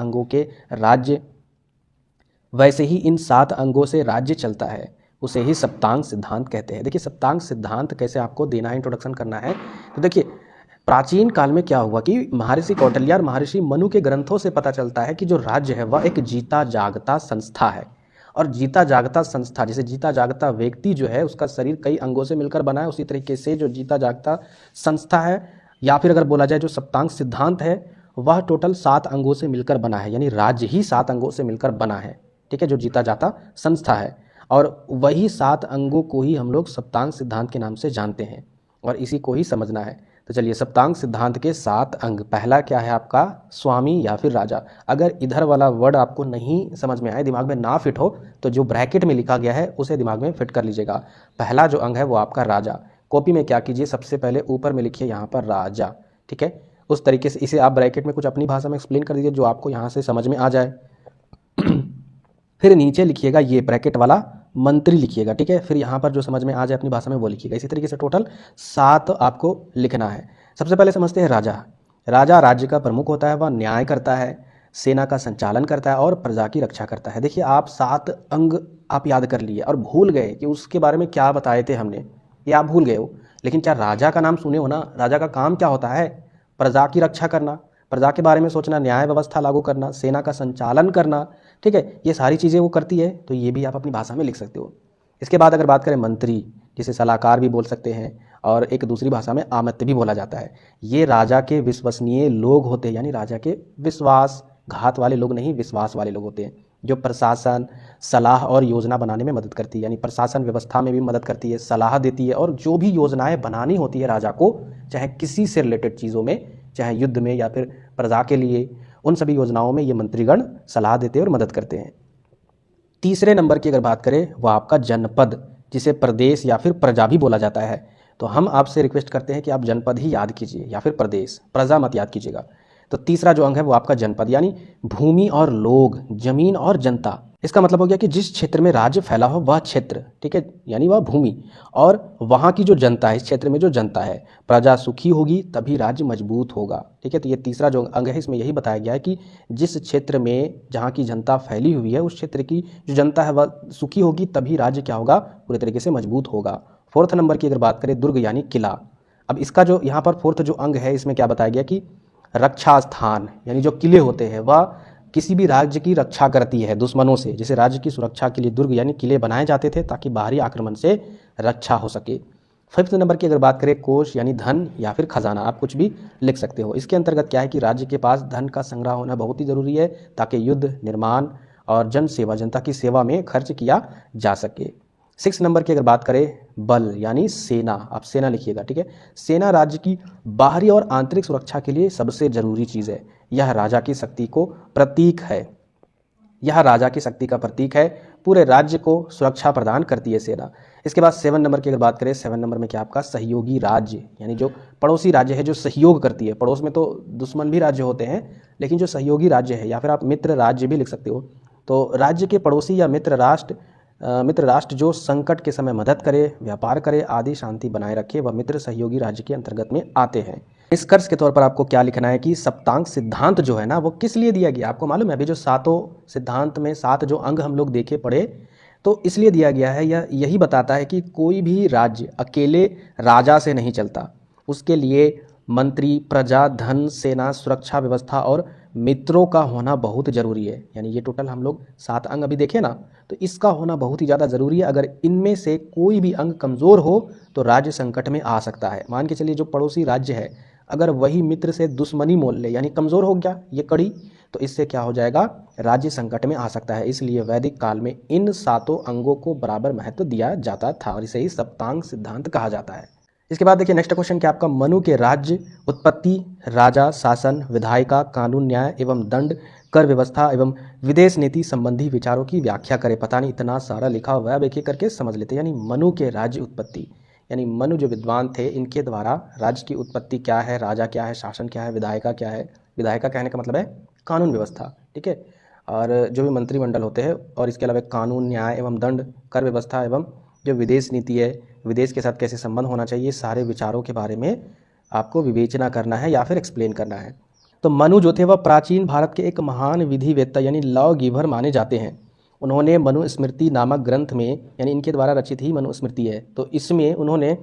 Speaker 1: अंगों से राज्य चलता है। उसे ही सप्तांग सिद्धांत कहते हैं। देखिए सप्तांग सिद्धांत कैसे आपको देना है, इंट्रोडक्शन करना है। तो देखिए प्राचीन काल में क्या हुआ कि महर्षि कौटिल्य और महर्षि मनु के ग्रंथों से पता चलता है कि जो राज्य है वह एक जीता जागता संस्था है। और जीता जागता संस्था, जैसे जीता जागता व्यक्ति जो है उसका शरीर कई अंगों से मिलकर बना है, उसी तरीके से जो जीता जागता संस्था है, या फिर अगर बोला जाए जो सप्तांग सिद्धांत है, वह टोटल 7 अंगों से मिलकर बना है। यानी राज्य ही 7 अंगों से मिलकर बना है, ठीक है, जो जीता जाता संस्था है। और वही 7 अंगों को ही हम लोग सप्तांग सिद्धांत के नाम से जानते हैं और इसी को ही समझना है। तो चलिए सप्तांग सिद्धांत के 7 अंग, पहला क्या है आपका, स्वामी या फिर राजा। अगर इधर वाला वर्ड आपको नहीं समझ में आए, दिमाग में ना फिट हो, तो जो ब्रैकेट में लिखा गया है उसे दिमाग में फिट कर लीजिएगा। पहला जो अंग है वो आपका राजा। कॉपी में क्या कीजिए, सबसे पहले ऊपर में लिखिए यहाँ पर राजा, ठीक है। उस तरीके से इसे आप ब्रैकेट में कुछ अपनी भाषा में एक्सप्लेन कर दीजिए जो आपको यहाँ से समझ में आ जाए। फिर नीचे लिखिएगा ये ब्रैकेट वाला मंत्री लिखिएगा, ठीक है। फिर यहाँ पर जो समझ में आ जाए अपनी भाषा में वो लिखिएगा। इसी तरीके से टोटल 7 आपको लिखना है। सबसे पहले समझते हैं राजा। राजा राज्य का प्रमुख होता है, वह न्याय करता है, सेना का संचालन करता है और प्रजा की रक्षा करता है। देखिए आप 7 अंग आप याद कर लिए और भूल गए कि उसके बारे में क्या बताए थे हमने, ये आप भूल गए हो। लेकिन क्या राजा का नाम सुने हो ना, राजा का काम क्या होता है, प्रजा की रक्षा करना, प्रजा के बारे में सोचना, न्याय व्यवस्था लागू करना, सेना का संचालन करना, ठीक है, ये सारी चीज़ें वो करती है। तो ये भी आप अपनी भाषा में लिख सकते हो। इसके बाद अगर बात करें मंत्री, जिसे सलाहकार भी बोल सकते हैं और एक दूसरी भाषा में आमत्य भी बोला जाता है, ये राजा के विश्वसनीय लोग होते हैं, यानी राजा के विश्वासघात वाले लोग नहीं, विश्वास वाले लोग होते हैं, जो प्रशासन, सलाह और योजना बनाने में मदद करती है। यानी प्रशासन व्यवस्था में भी मदद करती है, सलाह देती है और जो भी योजनाएं बनानी होती है राजा को, चाहे किसी से रिलेटेड चीज़ों में, चाहे युद्ध में या फिर प्रजा के लिए, उन सभी योजनाओं में ये मंत्रीगण सलाह देते हैं और मदद करते हैं। तीसरे नंबर की अगर बात करें वो आपका जनपद, जिसे प्रदेश या फिर प्रजा भी बोला जाता है। तो हम आपसे रिक्वेस्ट करते हैं कि आप जनपद ही याद कीजिए या फिर प्रदेश, प्रजा मत याद कीजिएगा। तो तीसरा जो अंग है वो आपका जनपद, यानी भूमि और लोग, जमीन और जनता। इसका मतलब हो गया कि जिस क्षेत्र में राज्य फैला हो वह क्षेत्र, ठीक है, यानी वह भूमि और वहाँ की जो जनता है, इस क्षेत्र में जो जनता है, प्रजा सुखी होगी तभी राज्य मजबूत होगा, ठीक है। तो ये तीसरा जो अंग है इसमें यही बताया गया है कि जिस क्षेत्र में जहाँ की जनता फैली हुई है उस क्षेत्र की जो जनता है वह सुखी होगी तभी राज्य क्या होगा, पूरे तरीके से मजबूत होगा। फोर्थ नंबर की अगर बात करें, दुर्ग यानी किला। अब इसका जो यहाँ पर फोर्थ जो अंग है इसमें क्या बताया गया कि रक्षा स्थान, यानी जो किले होते हैं वह किसी भी राज्य की रक्षा करती है दुश्मनों से। जैसे राज्य की सुरक्षा के लिए दुर्ग यानी किले बनाए जाते थे ताकि बाहरी आक्रमण से रक्षा हो सके। फिफ्थ नंबर की अगर बात करें, कोष यानी धन या फिर खजाना, आप कुछ भी लिख सकते हो। इसके अंतर्गत क्या है कि राज्य के पास धन का संग्रह होना बहुत ही ज़रूरी है ताकि युद्ध, निर्माण और जन सेवा, जनता की सेवा में खर्च किया जा सके। 6 नंबर की अगर बात करें, बल यानी सेना, आप सेना लिखिएगा, ठीक है। सेना राज्य की बाहरी और आंतरिक सुरक्षा के लिए सबसे जरूरी चीज़ है। यह राजा की शक्ति को प्रतीक है, यह राजा की शक्ति का प्रतीक है, पूरे राज्य को सुरक्षा प्रदान करती है सेना। इसके बाद 7 नंबर की अगर बात करें, 7 नंबर में क्या आपका सहयोगी राज्य, यानी जो पड़ोसी राज्य है जो सहयोग करती है। पड़ोस में तो दुश्मन भी राज्य होते हैं, लेकिन जो सहयोगी राज्य है या फिर आप मित्र राज्य भी लिख सकते हो। तो राज्य के पड़ोसी या मित्र राष्ट्र जो संकट के समय मदद करे, व्यापार करे आदि, शांति बनाए रखे, वह मित्र सहयोगी राज्य के अंतर्गत में आते हैं। निष्कर्ष के तौर पर आपको क्या लिखना है कि सप्तांग सिद्धांत जो है ना वो किस लिए दिया गया। आपको मालूम है अभी जो 7 सिद्धांत में 7 जो अंग हम लोग देखे पढ़े, तो इसलिए दिया गया है। यह यही बताता है कि कोई भी राज्य अकेले राजा से नहीं चलता, उसके लिए मंत्री, प्रजा, धन, सेना, सुरक्षा व्यवस्था और मित्रों का होना बहुत ज़रूरी है। यानी ये टोटल हम लोग 7 अंग अभी देखे ना, तो इसका होना बहुत ही ज़्यादा ज़रूरी है। अगर इनमें से कोई भी अंग कमज़ोर हो तो राज्य संकट में आ सकता है। मान के चलिए जो पड़ोसी राज्य है अगर वही मित्र से दुश्मनी मोल ले, यानी कमज़ोर हो गया ये कड़ी, तो इससे क्या हो जाएगा, राज्य संकट में आ सकता है। इसलिए वैदिक काल में इन 7 अंगों को बराबर महत्व दिया जाता था और इसे ही सप्तांग सिद्धांत कहा जाता है। इसके बाद देखिए नेक्स्ट क्वेश्चन क्या आपका, मनु के राज्य उत्पत्ति, राजा, शासन, विधायिका, कानून, न्याय एवं दंड, कर व्यवस्था एवं विदेश नीति संबंधी विचारों की व्याख्या करें। पता नहीं इतना सारा लिखा हुआ है, अब एक एक करके समझ लेते हैं। यानी मनु के राज्य उत्पत्ति, यानी मनु जो विद्वान थे इनके द्वारा राज्य की उत्पत्ति क्या है, राजा क्या है, शासन क्या है, विधायिका क्या है। विधायिका कहने का मतलब है कानून व्यवस्था, ठीक है, और जो भी मंत्रिमंडल होते हैं, और इसके अलावा कानून, न्याय एवं दंड, कर व्यवस्था एवं जो विदेश नीति है, विदेश के साथ कैसे संबंध होना चाहिए, सारे विचारों के बारे में आपको विवेचना करना है या फिर एक्सप्लेन करना है। तो मनु जो थे वह प्राचीन भारत के एक महान विधिवेत्ता यानी लॉ गिवर माने जाते हैं। उन्होंने मनुस्मृति नामक ग्रंथ में, यानी इनके द्वारा रचित ही मनुस्मृति है, तो इसमें उन्होंने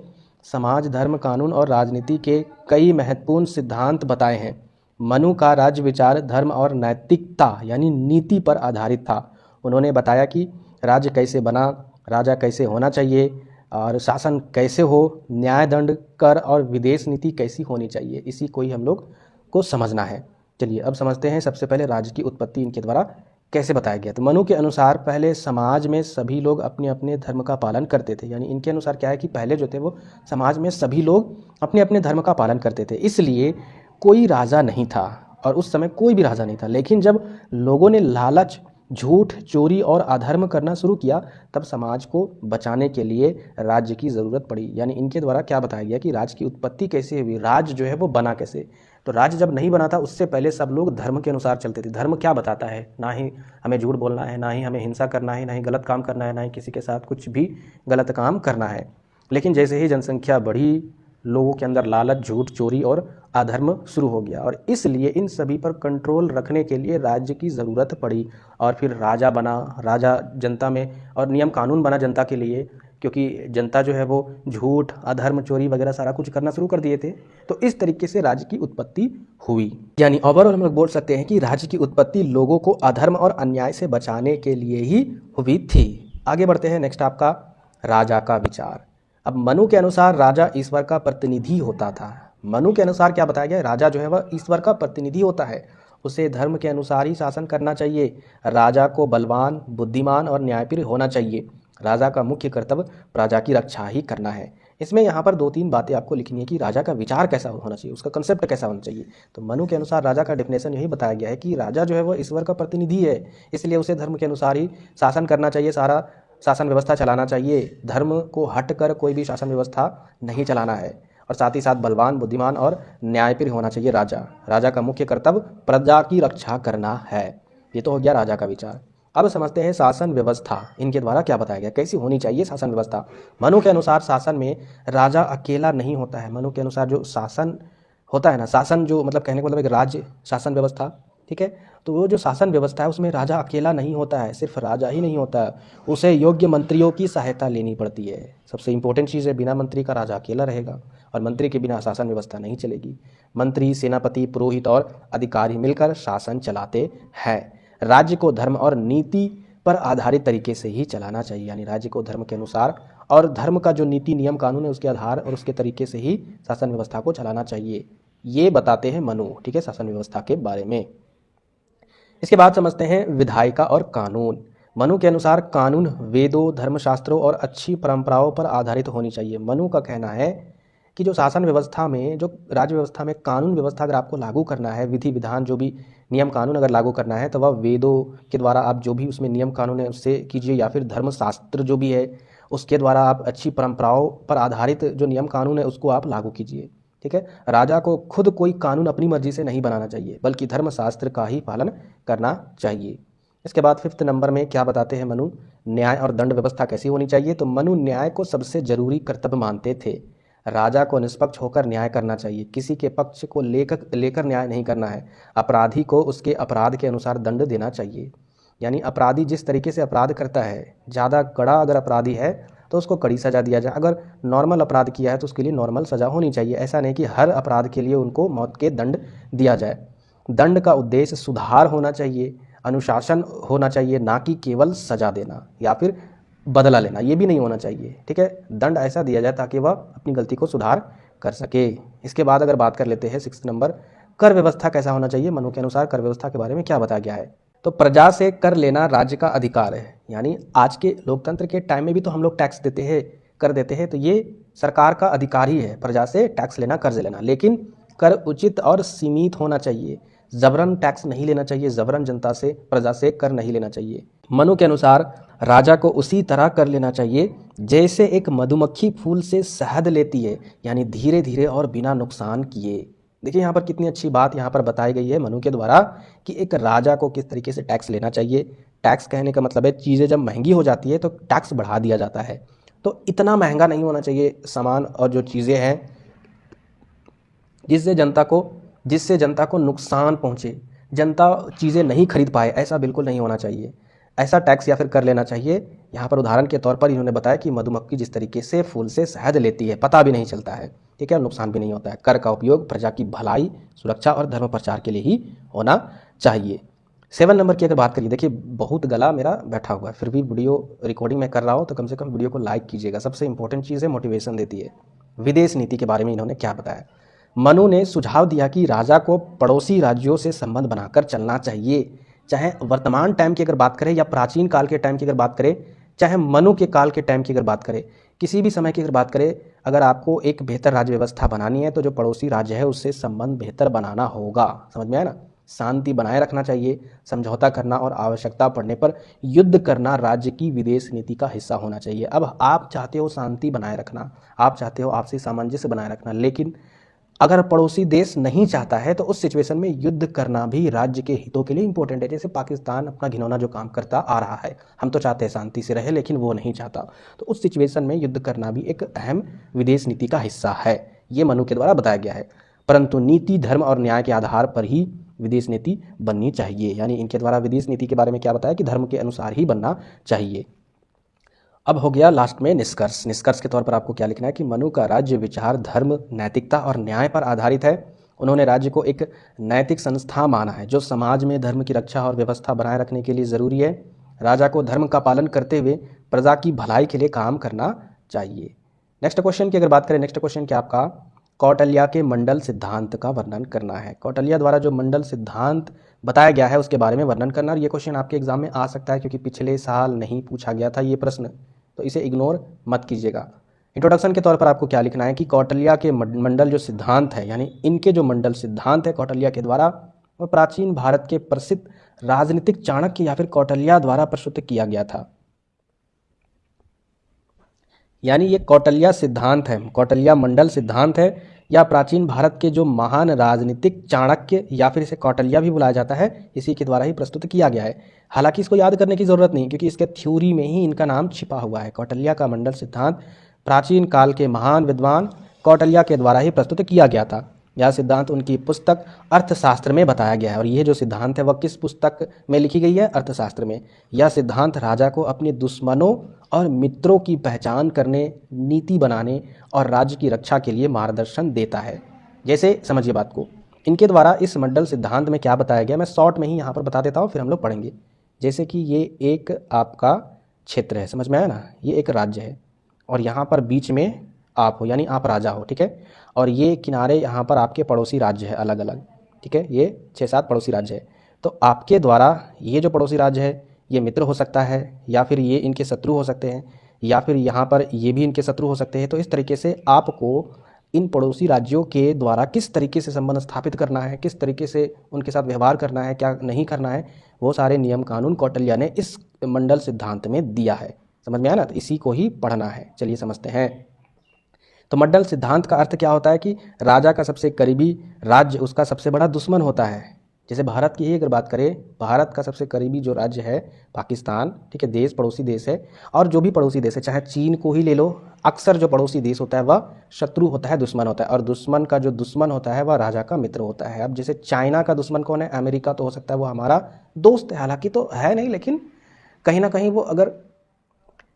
Speaker 1: समाज, धर्म, कानून और राजनीति के कई महत्वपूर्ण सिद्धांत बताए हैं। मनु का राज्य विचार धर्म और नैतिकता यानी नीति पर आधारित था। उन्होंने बताया कि राज्य कैसे बना, राजा कैसे होना चाहिए और शासन कैसे हो, न्याय, दंड, कर और विदेश नीति कैसी होनी चाहिए, इसी को ही हम लोग को समझना है। चलिए अब समझते हैं सबसे पहले राज्य की उत्पत्ति इनके द्वारा कैसे बताया गया। तो मनु के अनुसार पहले समाज में सभी लोग अपने अपने धर्म का पालन करते थे। यानी इनके अनुसार क्या है कि पहले जो थे वो समाज में सभी लोग अपने अपने धर्म का पालन करते थे, इसलिए कोई राजा नहीं था और उस समय कोई भी राजा नहीं था। लेकिन जब लोगों ने लालच, झूठ, चोरी और अधर्म करना शुरू किया तब समाज को बचाने के लिए राज्य की ज़रूरत पड़ी। यानी इनके द्वारा क्या बताया गया कि राज्य की उत्पत्ति कैसे हुई, राज्य जो है वो बना कैसे। तो राज्य जब नहीं बना था उससे पहले सब लोग धर्म के अनुसार चलते थे। धर्म क्या बताता है, ना ही हमें झूठ बोलना है, ना ही हमें हिंसा करना है, ना ही गलत काम करना है, ना ही किसी के साथ कुछ भी गलत काम करना है। लेकिन जैसे ही जनसंख्या बढ़ी, लोगों के अंदर लालच, झूठ, चोरी और अधर्म शुरू हो गया और इसलिए इन सभी पर कंट्रोल रखने के लिए राज्य की ज़रूरत पड़ी और फिर राजा बना। राजा जनता में, और नियम कानून बना जनता के लिए, क्योंकि जनता जो है वो झूठ, अधर्म, चोरी वगैरह सारा कुछ करना शुरू कर दिए थे। तो इस तरीके से राज्य की उत्पत्ति हुई। यानी ओवरऑल हम लोग बोल सकते हैं कि राज्य की उत्पत्ति लोगों को अधर्म और अन्याय से बचाने के लिए ही हुई थी। आगे बढ़ते हैं, नेक्स्ट आपका राजा का विचार। अब मनु के अनुसार राजा ईश्वर का प्रतिनिधि होता था। मनु के अनुसार क्या बताया गया, राजा जो है वह ईश्वर का प्रतिनिधि होता है, उसे धर्म के अनुसार ही शासन करना चाहिए। राजा को बलवान, बुद्धिमान और न्यायप्रिय होना चाहिए। राजा का मुख्य कर्तव्य प्रजा की रक्षा ही करना है। इसमें यहाँ पर 2-3 बातें आपको लिखनी है कि राजा का विचार कैसा होना चाहिए, उसका कंसेप्ट कैसा होना चाहिए। तो मनु के अनुसार राजा का डेफिनेशन यही बताया गया है कि राजा जो है वो ईश्वर का प्रतिनिधि है, इसलिए उसे धर्म के अनुसार ही शासन करना चाहिए, सारा शासन व्यवस्था चलाना चाहिए। धर्म को हट कर कोई भी शासन व्यवस्था नहीं चलाना है, और साथ ही साथ बलवान, बुद्धिमान और न्यायप्रिय होना चाहिए राजा। राजा का मुख्य कर्तव्य प्रजा की रक्षा करना है। ये तो हो गया राजा का विचार। अब समझते हैं शासन व्यवस्था, इनके द्वारा क्या बताया गया, कैसी होनी चाहिए शासन व्यवस्था। मनु के अनुसार शासन में राजा अकेला नहीं होता है। मनु के अनुसार जो शासन होता है ना, शासन जो मतलब कहने का मतलब एक राज्य शासन व्यवस्था, ठीक है, तो वो जो शासन व्यवस्था है उसमें राजा अकेला नहीं होता है, सिर्फ राजा ही नहीं होता है, उसे योग्य मंत्रियों की सहायता लेनी पड़ती है। सबसे इंपॉर्टेंट चीज़ है, बिना मंत्री का राजा अकेला रहेगा, और मंत्री के बिना शासन व्यवस्था नहीं चलेगी। मंत्री, सेनापति, पुरोहित और अधिकारी मिलकर शासन चलाते हैं। राज्य को धर्म और नीति पर आधारित तरीके से ही चलाना चाहिए, यानी राज्य को धर्म के अनुसार और धर्म का जो नीति नियम कानून है उसके आधार और उसके तरीके से ही शासन व्यवस्था को चलाना चाहिए। ये बताते हैं मनु, ठीक है, शासन व्यवस्था के बारे में। इसके बाद समझते हैं विधायिका और कानून। मनु के अनुसार कानून वेदों, धर्मशास्त्रों और अच्छी परंपराओं पर आधारित होनी चाहिए। मनु का कहना है कि जो शासन व्यवस्था में, जो राज्य व्यवस्था में कानून व्यवस्था अगर आपको लागू करना है, विधि विधान जो भी नियम कानून अगर लागू करना है, तो वह वेदों के द्वारा आप जो भी उसमें नियम कानून है उससे कीजिए, या फिर धर्मशास्त्र जो भी है उसके द्वारा आप अच्छी परंपराओं पर आधारित जो नियम कानून है उसको आप लागू कीजिए, ठीक है। राजा को खुद कोई कानून अपनी मर्जी से नहीं बनाना चाहिए, बल्कि धर्मशास्त्र का ही पालन करना चाहिए। इसके बाद 5th नंबर में क्या बताते हैं मनु, न्याय और दंड व्यवस्था कैसी होनी चाहिए। तो मनु न्याय को सबसे जरूरी कर्तव्य मानते थे। राजा को निष्पक्ष होकर न्याय करना चाहिए, किसी के पक्ष को लेकर न्याय नहीं करना है। अपराधी को उसके अपराध के अनुसार दंड देना चाहिए, यानी अपराधी जिस तरीके से अपराध करता है, ज़्यादा कड़ा अगर अपराधी है तो उसको कड़ी सज़ा दिया जाए, अगर नॉर्मल अपराध किया है तो उसके लिए नॉर्मल सज़ा होनी चाहिए। ऐसा नहीं कि हर अपराध के लिए उनको मौत के दंड दिया जाए। दंड का उद्देश्य सुधार होना चाहिए, अनुशासन होना चाहिए, ना कि केवल सज़ा देना या फिर बदला लेना, ये भी नहीं होना चाहिए, ठीक है। दंड ऐसा दिया जाए ताकि वह अपनी गलती को सुधार कर सके। इसके बाद अगर बात कर लेते हैं 6th नंबर, कर व्यवस्था कैसा होना चाहिए। मनु के अनुसार कर व्यवस्था के बारे में क्या बताया गया है। तो प्रजा से कर लेना राज्य का अधिकार है, यानी आज के लोकतंत्र के टाइम में भी तो हम लोग टैक्स देते हैं, कर देते हैं, तो ये सरकार का अधिकार ही है प्रजा से टैक्स लेना, कर्ज लेना, लेकिन कर उचित और सीमित होना चाहिए। जबरन टैक्स नहीं लेना चाहिए, जबरन जनता से, प्रजा से कर नहीं लेना चाहिए। मनु के अनुसार राजा को उसी तरह कर लेना चाहिए जैसे एक मधुमक्खी फूल से शहद लेती है, यानी धीरे धीरे और बिना नुकसान किए। देखिए यहाँ पर कितनी अच्छी बात यहाँ पर बताई गई है मनु के द्वारा कि एक राजा को किस तरीके से टैक्स लेना चाहिए। टैक्स कहने का मतलब है चीज़ें जब महंगी हो जाती है तो टैक्स बढ़ा दिया जाता है, तो इतना महंगा नहीं होना चाहिए सामान और जो चीज़ें हैं जिससे जनता को नुकसान पहुँचे, जनता चीज़ें नहीं खरीद पाए, ऐसा बिल्कुल नहीं होना चाहिए। ऐसा टैक्स या फिर कर लेना चाहिए। यहाँ पर उदाहरण के तौर पर इन्होंने बताया कि मधुमक्खी जिस तरीके से फूल से शहद लेती है, पता भी नहीं चलता है, ठीक है, नुकसान भी नहीं होता है। कर का उपयोग प्रजा की भलाई, सुरक्षा और धर्म प्रचार के लिए ही होना चाहिए। 7 नंबर की अगर बात करिए, देखिए बहुत गला मेरा बैठा हुआ है, फिर भी वीडियो रिकॉर्डिंग में कर रहा हूँ, तो कम से कम वीडियो को लाइक कीजिएगा। सबसे इंपॉर्टेंट चीज़ है, मोटिवेशन देती है। विदेश नीति के बारे में इन्होंने क्या बताया। मनु ने सुझाव दिया कि राजा को पड़ोसी राज्यों से संबंध बनाकर चलना चाहिए। चाहे वर्तमान टाइम की अगर बात करें या प्राचीन काल के टाइम की अगर बात करें, चाहे मनु के काल के टाइम की अगर बात करें, किसी भी समय की अगर बात करें, अगर आपको एक बेहतर राज्य व्यवस्था बनानी है तो जो पड़ोसी राज्य है उससे संबंध बेहतर बनाना होगा। समझ में आया ना। शांति बनाए रखना चाहिए, समझौता करना और आवश्यकता पड़ने पर युद्ध करना राज्य की विदेश नीति का हिस्सा होना चाहिए। अब आप चाहते हो शांति बनाए रखना, आप चाहते हो आपसी सामंजस्य बनाए रखना, लेकिन अगर पड़ोसी देश नहीं चाहता है तो उस सिचुएशन में युद्ध करना भी राज्य के हितों के लिए इंपॉर्टेंट है। जैसे पाकिस्तान अपना घिनौना जो काम करता आ रहा है, हम तो चाहते हैं शांति से रहे, लेकिन वो नहीं चाहता, तो उस सिचुएशन में युद्ध करना भी एक अहम विदेश नीति का हिस्सा है। ये मनु के द्वारा बताया गया है। परंतु नीति, धर्म और न्याय के आधार पर ही विदेश नीति बननी चाहिए, यानी इनके द्वारा विदेश नीति के बारे में क्या बताया कि धर्म के अनुसार ही बनना चाहिए। अब हो गया लास्ट में निष्कर्ष। निष्कर्ष के तौर पर आपको क्या लिखना है कि मनु का राज्य विचार धर्म, नैतिकता और न्याय पर आधारित है। उन्होंने राज्य को एक नैतिक संस्था माना है जो समाज में धर्म की रक्षा और व्यवस्था बनाए रखने के लिए ज़रूरी है। राजा को धर्म का पालन करते हुए प्रजा की भलाई के लिए काम करना चाहिए। नेक्स्ट क्वेश्चन की अगर बात करें, नेक्स्ट क्वेश्चन क्या आपका कौटिल्य के मंडल सिद्धांत का वर्णन करना है। कौटिल्य द्वारा जो मंडल सिद्धांत बताया गया है उसके बारे में वर्णन करना। और ये क्वेश्चन आपके एग्जाम में आ सकता है क्योंकि पिछले साल नहीं पूछा गया था ये प्रश्न, तो इसे इग्नोर मत कीजिएगा। इंट्रोडक्शन के तौर पर आपको क्या लिखना है कि कौटिल्य के मंडल जो सिद्धांत है, यानी इनके जो मंडल सिद्धांत है कौटिल्य के द्वारा, वह प्राचीन भारत के प्रसिद्ध राजनीतिक चाणक्य या फिर कौटिल्य द्वारा प्रस्तुत किया गया था। यानी ये कौटिल्य सिद्धांत है, कौटिल्य मंडल सिद्धांत है, या प्राचीन भारत के जो महान राजनीतिक चाणक्य या फिर इसे कौटिल्य भी बुलाया जाता है, इसी के द्वारा ही प्रस्तुत किया गया है। हालांकि इसको याद करने की जरूरत नहीं, क्योंकि इसके थ्योरी में ही इनका नाम छिपा हुआ है। कौटिल्य का मंडल सिद्धांत प्राचीन काल के महान विद्वान कौटिल्य के द्वारा ही प्रस्तुत किया गया था। यह सिद्धांत उनकी पुस्तक अर्थशास्त्र में बताया गया है। और यह जो सिद्धांत है वह किस पुस्तक में लिखी गई है? अर्थशास्त्र में। यह सिद्धांत राजा को अपने दुश्मनों और मित्रों की पहचान करने, नीति बनाने और राज्य की रक्षा के लिए मार्गदर्शन देता है। जैसे समझिए बात को, इनके द्वारा इस मंडल सिद्धांत में क्या बताया गया, मैं शॉर्ट में ही यहाँ पर बता देता हूँ, फिर हम लोग पढ़ेंगे। जैसे कि ये एक आपका क्षेत्र है, समझ में आया ना, ये एक राज्य है और यहाँ पर बीच में आप हो, यानी आप राजा हो, ठीक है। और ये किनारे यहाँ पर आपके पड़ोसी राज्य है अलग अलग, ठीक है। ये 6-7 पड़ोसी राज्य है। तो आपके द्वारा ये जो पड़ोसी राज्य है ये मित्र हो सकता है, या फिर ये इनके शत्रु हो सकते हैं, या फिर यहाँ पर ये भी इनके शत्रु हो सकते हैं। तो इस तरीके से आपको इन पड़ोसी राज्यों के द्वारा किस तरीके से संबंध स्थापित करना है, किस तरीके से उनके साथ व्यवहार करना है, क्या नहीं करना है, वो सारे नियम कानून कौटिल्य ने इस मंडल सिद्धांत में दिया है। समझ में आया ना? तो इसी को ही पढ़ना है। चलिए समझते हैं। तो मंडल सिद्धांत का अर्थ क्या होता है कि राजा का सबसे करीबी राज्य उसका सबसे बड़ा दुश्मन होता है। जैसे भारत की ही अगर बात करें, भारत का सबसे करीबी जो राज्य है पाकिस्तान, ठीक है, देश, पड़ोसी देश है। और जो भी पड़ोसी देश है, चाहे चीन को ही ले लो, अक्सर जो पड़ोसी देश होता है वह शत्रु होता है, दुश्मन होता है। और दुश्मन का जो दुश्मन होता है वह राजा का मित्र होता है। अब जैसे चाइना का दुश्मन कौन है? अमेरिका। तो हो सकता है वो हमारा दोस्त है, हालांकि तो है नहीं, लेकिन कहीं ना कहीं वो अगर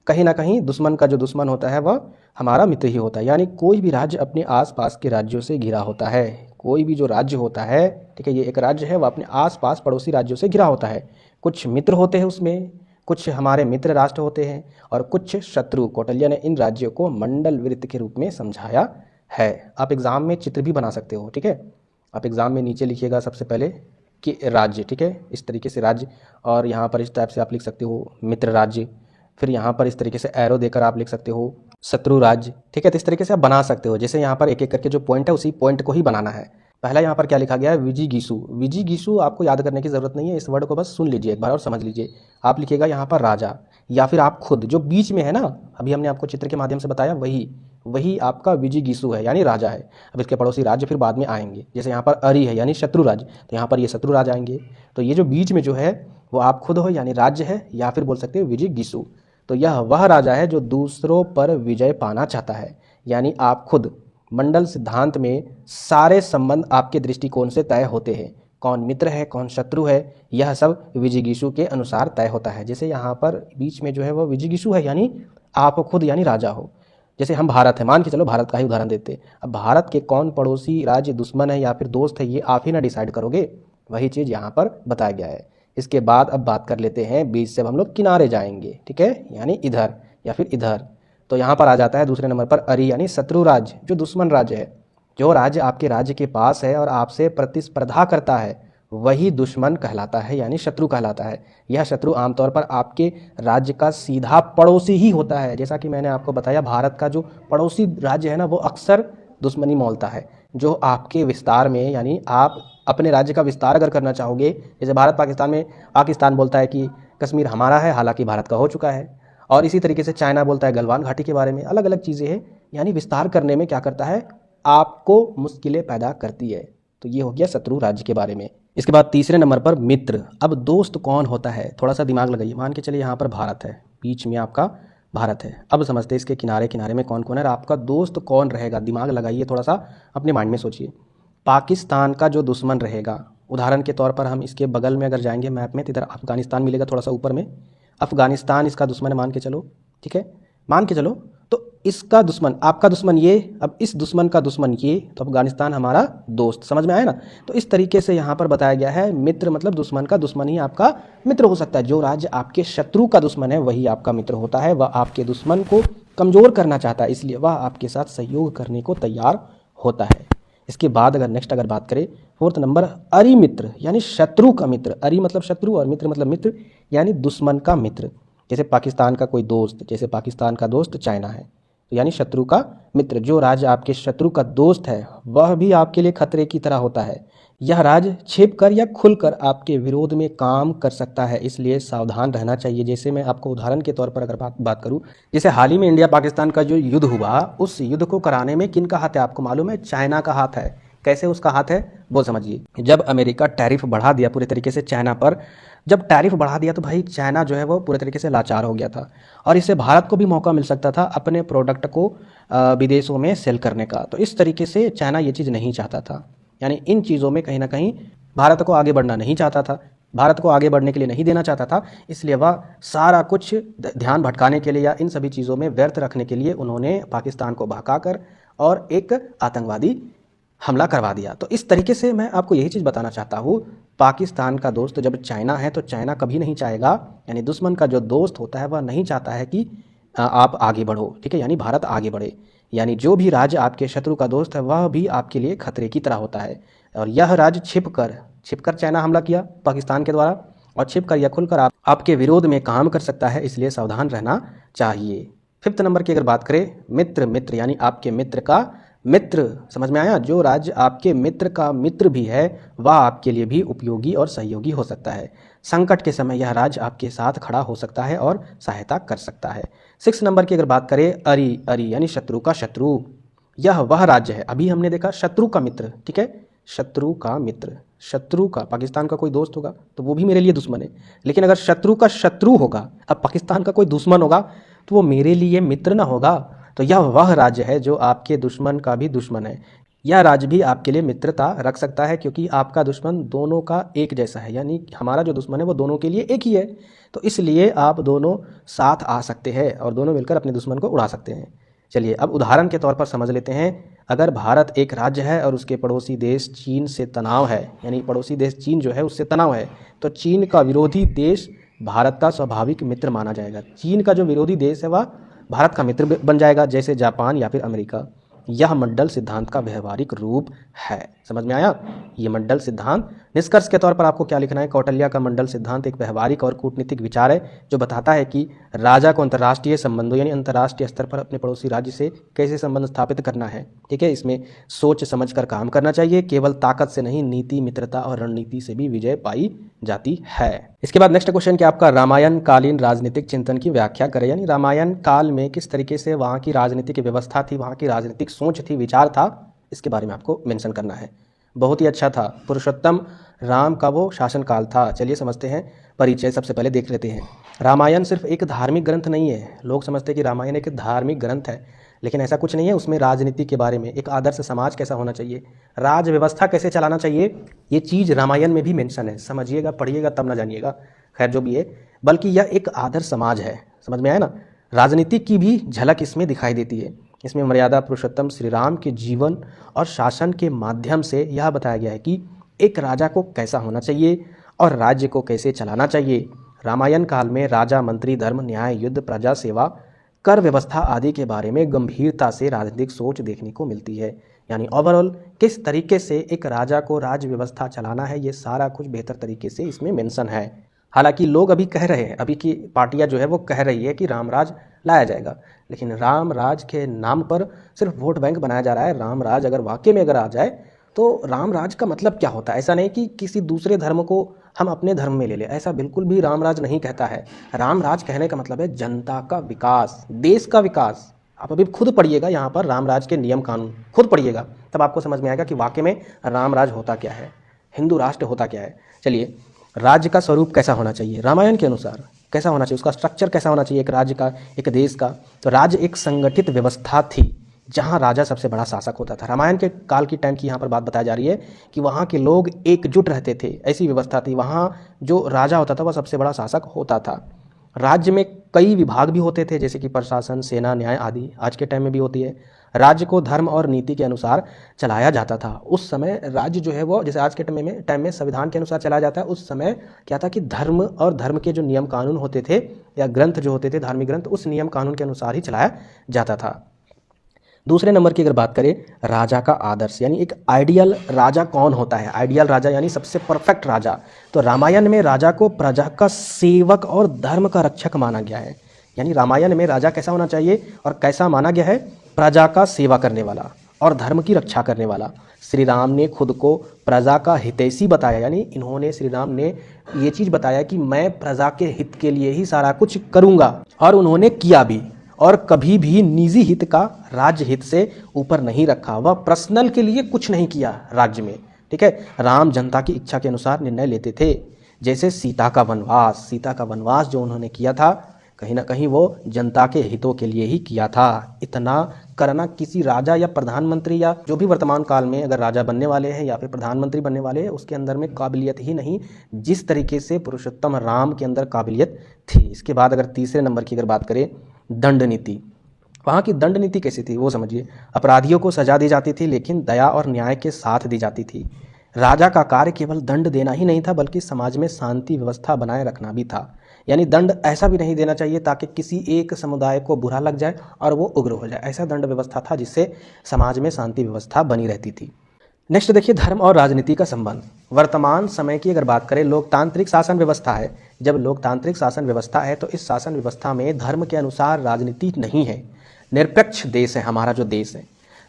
Speaker 1: कहीं ना कहीं दुश्मन का जो दुश्मन होता है वह हमारा मित्र ही होता है। यानी कोई भी राज्य अपने आसपास के राज्यों से घिरा होता है। कोई भी जो राज्य होता है, ठीक है, ये एक राज्य है, वह अपने आसपास पड़ोसी राज्यों से घिरा होता है। कुछ मित्र होते हैं उसमें, कुछ हमारे मित्र राष्ट्र होते हैं और कुछ शत्रु। कौटिल्य ने इन राज्यों को मंडल वृत्त के रूप में समझाया है। आप एग्जाम में चित्र भी बना सकते हो, ठीक है। आप एग्जाम में नीचे लिखिएगा सबसे पहले कि राज्य, ठीक है, इस तरीके से राज्य, और यहाँ पर इस टाइप से आप लिख सकते हो मित्र राज्य। फिर यहाँ पर इस तरीके से एरो देकर आप लिख सकते हो शत्रु राज्य, ठीक है। तो इस तरीके से आप बना सकते हो। जैसे यहाँ पर एक एक करके जो पॉइंट है उसी पॉइंट को ही बनाना है। पहला यहाँ पर क्या लिखा गया है? विजिगीषु। विजिगीषु आपको याद करने की जरूरत नहीं है, इस वर्ड को बस सुन लीजिए एक बार और समझ लीजिए। आप लिखिएगा यहाँ पर राजा, या फिर आप खुद जो बीच में है ना, अभी हमने आपको चित्र के माध्यम से बताया, वही आपका विजिगीषु है, यानी राजा है। अब इसके पड़ोसी राज्य फिर बाद में आएंगे। जैसे यहाँ पर अरि है, यानी शत्रु राज्य, तो यहाँ पर ये शत्रु राज्य आएंगे। तो ये जो बीच में जो है वो आप खुद हो, यानी राज्य है, या फिर बोल सकते हो विजिगीषु। तो यह वह राजा है जो दूसरों पर विजय पाना चाहता है, यानी आप खुद। मंडल सिद्धांत में सारे संबंध आपके दृष्टिकोण से तय होते हैं। कौन मित्र है, कौन शत्रु है, यह सब विजिगीषु के अनुसार तय होता है। जैसे यहाँ पर बीच में जो है वो विजिगीषु है, यानी आप खुद, यानी राजा हो। जैसे हम भारत है, मान के चलो भारत का ही उदाहरण देते। अब भारत के कौन पड़ोसी राज्य दुश्मन है या फिर दोस्त है, ये आप ही ना डिसाइड करोगे। वही चीज़ यहाँ पर बताया गया है। इसके बाद अब बात कर लेते हैं, बीच से अब हम लोग किनारे जाएंगे, ठीक है, यानी इधर या फिर इधर। तो यहाँ पर आ जाता है दूसरे नंबर पर अरि, यानी शत्रु राज्य, जो दुश्मन राज्य है। जो राज्य आपके राज्य के पास है और आपसे प्रतिस्पर्धा करता है वही दुश्मन कहलाता है, यानी शत्रु कहलाता है। यह शत्रु आमतौर पर आपके राज्य का सीधा पड़ोसी ही होता है। जैसा कि मैंने आपको बताया, भारत का जो पड़ोसी राज्य है ना, वो अक्सर दुश्मनी मोलता है। जो आपके विस्तार में, यानी आप अपने राज्य का विस्तार अगर करना चाहोगे, जैसे भारत पाकिस्तान में, पाकिस्तान बोलता है कि कश्मीर हमारा है, हालांकि भारत का हो चुका है। और इसी तरीके से चाइना बोलता है गलवान घाटी के बारे में। अलग अलग चीज़ें हैं, यानी विस्तार करने में क्या करता है, आपको मुश्किलें पैदा करती है। तो ये हो गया शत्रु राज्य के बारे में। इसके बाद तीसरे नंबर पर मित्र। अब दोस्त कौन होता है, थोड़ा सा दिमाग लगाइए। मान के चलिए यहाँ पर भारत है, बीच में आपका भारत है। अब समझते हैं इसके किनारे किनारे में कौन कौन है, आपका दोस्त कौन रहेगा। दिमाग लगाइए, थोड़ा सा अपने माइंड में सोचिए। पाकिस्तान का जो दुश्मन रहेगा, उदाहरण के तौर पर हम इसके बगल में अगर जाएंगे मैप में, तो इधर अफगानिस्तान मिलेगा, थोड़ा सा ऊपर में अफगानिस्तान इसका दुश्मन है, मान के चलो, ठीक है, मान के चलो। तो इसका दुश्मन, आपका दुश्मन ये, अब इस दुश्मन का दुश्मन ये, तो अफगानिस्तान हमारा दोस्त। समझ में आया ना? तो इस तरीके से यहाँ पर बताया गया है, मित्र मतलब दुश्मन का दुश्मन ही आपका मित्र हो सकता है। जो राज्य आपके शत्रु का दुश्मन है वही आपका मित्र होता है। वह आपके दुश्मन को कमज़ोर करना चाहता है, इसलिए वह आपके साथ सहयोग करने को तैयार होता है। इसके बाद अगर नेक्स्ट अगर बात करें, फोर्थ नंबर अरि मित्र, यानी शत्रु का मित्र। अरि मतलब शत्रु और मित्र मतलब मित्र, यानी दुश्मन का मित्र। जैसे पाकिस्तान का कोई दोस्त, जैसे पाकिस्तान का दोस्त चाइना है,
Speaker 2: तो यानी शत्रु का मित्र। जो राज आपके शत्रु का दोस्त है वह भी आपके लिए खतरे की तरह होता है। यह राज छिपकर या खुलकर आपके विरोध में काम कर सकता है, इसलिए सावधान रहना चाहिए। जैसे मैं आपको उदाहरण के तौर पर अगर बात करूं, जैसे हाल ही में इंडिया पाकिस्तान का जो युद्ध हुआ, उस युद्ध को कराने में किन का हाथ है आपको मालूम है? चाइना का हाथ है। कैसे उसका हाथ है वो समझिए। जब अमेरिका टैरिफ बढ़ा दिया पूरे तरीके से चाइना पर, जब टैरिफ बढ़ा दिया तो भाई चाइना जो है वो पूरे तरीके से लाचार हो गया था, और इससे भारत को भी मौका मिल सकता था अपने प्रोडक्ट को विदेशों में सेल करने का। तो इस तरीके से चाइना ये चीज़ नहीं चाहता था, यानी इन चीज़ों में कहीं ना कहीं भारत को आगे बढ़ना नहीं चाहता था, भारत को आगे बढ़ने के लिए नहीं देना चाहता था। इसलिए वह सारा कुछ ध्यान भटकाने के लिए या इन सभी चीज़ों में व्यर्थ रखने के लिए उन्होंने पाकिस्तान को बहकाकर और एक आतंकवादी हमला करवा दिया। तो इस तरीके से मैं आपको यही चीज़ बताना चाहता हूँ, पाकिस्तान का दोस्त जब चाइना है तो चाइना कभी नहीं चाहेगा, यानी दुश्मन का जो दोस्त होता है वह नहीं चाहता है कि आप आगे बढ़ो, ठीक है, यानी भारत आगे बढ़े। यानी जो भी राज्य आपके शत्रु का दोस्त है वह भी आपके लिए खतरे की तरह होता है। और यह राज्य छिपकर चाइना हमला किया पाकिस्तान के द्वारा, और छिपकर या खुलकर आपके विरोध में काम कर सकता है, इसलिए सावधान रहना चाहिए। 5th नंबर की अगर बात करें, मित्र यानी आपके मित्र का मित्र, समझ में आया? जो राज्य आपके मित्र का मित्र भी है वह आपके लिए भी उपयोगी और सहयोगी हो सकता है। संकट के समय यह राज्य आपके साथ खड़ा हो सकता है और सहायता कर सकता है। 6 नंबर की अगर बात करें, अरी यानी शत्रु का शत्रु। यह वह राज्य है, अभी हमने देखा शत्रु का मित्र, ठीक है, शत्रु का मित्र। शत्रु का पाकिस्तान का कोई दोस्त होगा तो वो भी मेरे लिए दुश्मन है, लेकिन अगर शत्रु का शत्रु होगा, अब पाकिस्तान का कोई दुश्मन होगा तो वो मेरे लिए मित्र ना होगा। तो यह वह राज्य है जो आपके दुश्मन का भी दुश्मन है। यह राज्य भी आपके लिए मित्रता रख सकता है, क्योंकि आपका दुश्मन दोनों का एक जैसा है, यानी हमारा जो दुश्मन है वो दोनों के लिए एक ही है। तो इसलिए आप दोनों साथ आ सकते हैं और दोनों मिलकर अपने दुश्मन को उड़ा सकते हैं। चलिए अब उदाहरण के तौर पर समझ लेते हैं। अगर भारत एक राज्य है और उसके पड़ोसी देश चीन से तनाव है, यानी पड़ोसी देश चीन जो है उससे तनाव है, तो चीन का विरोधी देश भारत का स्वाभाविक मित्र माना जाएगा। चीन का जो विरोधी देश है वह भारत का मित्र बन जाएगा, जैसे जापान या फिर अमेरिका। यह मंडल सिद्धांत का व्यवहारिक रूप है। समझ में आया? ये मंडल सिद्धांत, निष्कर्ष के तौर पर आपको क्या लिखना है? कौटिल्य का मंडल सिद्धांत एक व्यवहारिक और कूटनीतिक विचार है जो बताता है कि राजा को अंतर्राष्ट्रीय संबंधों यानी अंतर्राष्ट्रीय स्तर पर अपने पड़ोसी राज्य से कैसे संबंध स्थापित करना है। ठीक है, इसमें सोच समझकर काम करना चाहिए। केवल ताकत से नहीं, नीति, मित्रता और रणनीति से भी विजय पाई जाती है। इसके बाद नेक्स्ट क्वेश्चन क्या आपका, रामायण कालीन राजनीतिक चिंतन की व्याख्या करें। यानी रामायण काल में किस तरीके से वहाँ की राजनीतिक व्यवस्था थी, वहाँ की राजनीतिक सोच थी, विचार था, इसके बारे में आपको मेंशन करना है। बहुत ही अच्छा था। पुरुषोत्तम राम का वो शासन काल था। चलिए समझते हैं, परिचय सबसे पहले देख लेते हैं। रामायण सिर्फ एक धार्मिक ग्रंथ नहीं है। लोग समझते हैं कि रामायण एक धार्मिक ग्रंथ है, लेकिन ऐसा कुछ नहीं है। उसमें राजनीति के बारे में, एक आदर्श समाज कैसा होना चाहिए, राज व्यवस्था कैसे चलाना चाहिए, ये चीज़ रामायण में भी मेंशन है। समझिएगा, पढ़िएगा तब ना जानिएगा, खैर जो भी है। बल्कि यह एक आदर्श समाज है। समझ में आया ना? राजनीति की भी झलक इसमें दिखाई देती है। इसमें मर्यादा पुरुषोत्तम श्री राम के जीवन और शासन के माध्यम से यह बताया गया है कि एक राजा को कैसा होना चाहिए और राज्य को कैसे चलाना चाहिए। रामायण काल में राजा, मंत्री, धर्म, न्याय, युद्ध, प्रजा सेवा, कर व्यवस्था आदि के बारे में गंभीरता से राजनीतिक सोच देखने को मिलती है। यानी ओवरऑल किस तरीके से एक राजा को राज्य व्यवस्था चलाना है, ये सारा कुछ बेहतर तरीके से इसमें मेंशन है। हालांकि लोग अभी कह रहे हैं, अभी की पार्टियां जो है वो कह रही है कि रामराज लाया जाएगा, लेकिन रामराज के नाम पर सिर्फ वोट बैंक बनाया जा रहा है। रामराज अगर वाकई में अगर आ जाए तो रामराज का मतलब क्या होता है? ऐसा नहीं कि किसी दूसरे धर्म को हम अपने धर्म में ले लें, ऐसा बिल्कुल भी रामराज नहीं कहता है। रामराज कहने का मतलब है जनता का विकास, देश का विकास। आप अभी खुद पढ़िएगा यहाँ पर रामराज के नियम कानून, खुद पढ़िएगा, तब आपको समझ में आएगा कि वाकई में रामराज होता क्या है, हिंदू राष्ट्र होता क्या है। चलिए, राज्य का स्वरूप कैसा होना चाहिए रामायण के अनुसार, कैसा होना चाहिए, उसका स्ट्रक्चर कैसा होना चाहिए एक राज्य का, एक देश का। तो राज्य एक संगठित व्यवस्था थी जहां राजा सबसे बड़ा शासक होता था। रामायण के काल की टाइम की यहाँ पर बात बताई जा रही है कि वहाँ के लोग एकजुट रहते थे, ऐसी व्यवस्था थी। वहाँ जो राजा होता था वह सबसे बड़ा शासक होता था। राज्य में कई विभाग भी होते थे, जैसे कि प्रशासन, सेना, न्याय आदि आज के टाइम में भी होती है। राज्य को धर्म और नीति के अनुसार चलाया जाता था। उस समय राज्य जो है वो, जैसे आज के टाइम में संविधान के अनुसार चलाया जाता है, उस समय क्या था कि धर्म और धर्म के जो नियम कानून होते थे या ग्रंथ जो होते थे, धार्मिक ग्रंथ, उस नियम कानून के अनुसार ही चलाया जाता था। दूसरे नंबर की अगर बात करें, राजा का आदर्श, यानी एक आइडियल राजा कौन होता है, आइडियल राजा यानी सबसे परफेक्ट राजा। तो रामायण में राजा को प्रजा का सेवक और धर्म का रक्षक माना गया है।
Speaker 1: यानी रामायण में राजा कैसा होना चाहिए और कैसा माना गया है? प्रजा का सेवा करने वाला और धर्म की रक्षा करने वाला। श्री राम ने खुद को प्रजा का हितैषी बताया, यानी इन्होंने श्री राम ने ये चीज़ बताया कि मैं प्रजा के हित के लिए ही सारा कुछ करूँगा, और उन्होंने किया भी, और कभी भी निजी हित का राज्य हित से ऊपर नहीं रखा। वह पर्सनल के लिए कुछ नहीं किया राज्य में, ठीक है। राम जनता की इच्छा के अनुसार निर्णय लेते थे। जैसे सीता का वनवास जो उन्होंने किया था, कहीं ना कहीं वो जनता के हितों के लिए ही किया था। इतना करना किसी राजा या प्रधानमंत्री या जो भी वर्तमान काल में अगर राजा बनने वाले हैं या फिर प्रधानमंत्री बनने वाले हैं, उसके अंदर में काबिलियत ही नहीं, जिस तरीके से पुरुषोत्तम राम के अंदर काबिलियत थी। इसके बाद अगर तीसरे नंबर की अगर बात करें, दंड नीति। वहाँ की दंड नीति कैसी थी वो समझिए। अपराधियों को सजा दी जाती थी, लेकिन दया और न्याय के साथ दी जाती थी। राजा का कार्य केवल दंड देना ही नहीं था, बल्कि समाज में शांति व्यवस्था बनाए रखना भी था। यानी दंड ऐसा भी नहीं देना चाहिए ताकि किसी एक समुदाय को बुरा लग जाए और वो उग्र हो जाए। ऐसा दंड व्यवस्था था जिससे समाज में शांति व्यवस्था बनी रहती थी। नेक्स्ट देखिए, धर्म और राजनीति का संबंध। वर्तमान समय की अगर बात करें, लोकतांत्रिक शासन व्यवस्था है। जब लोकतांत्रिक शासन व्यवस्था है तो इस शासन व्यवस्था में धर्म के अनुसार राजनीति नहीं है। निरपेक्ष देश है हमारा जो देश है,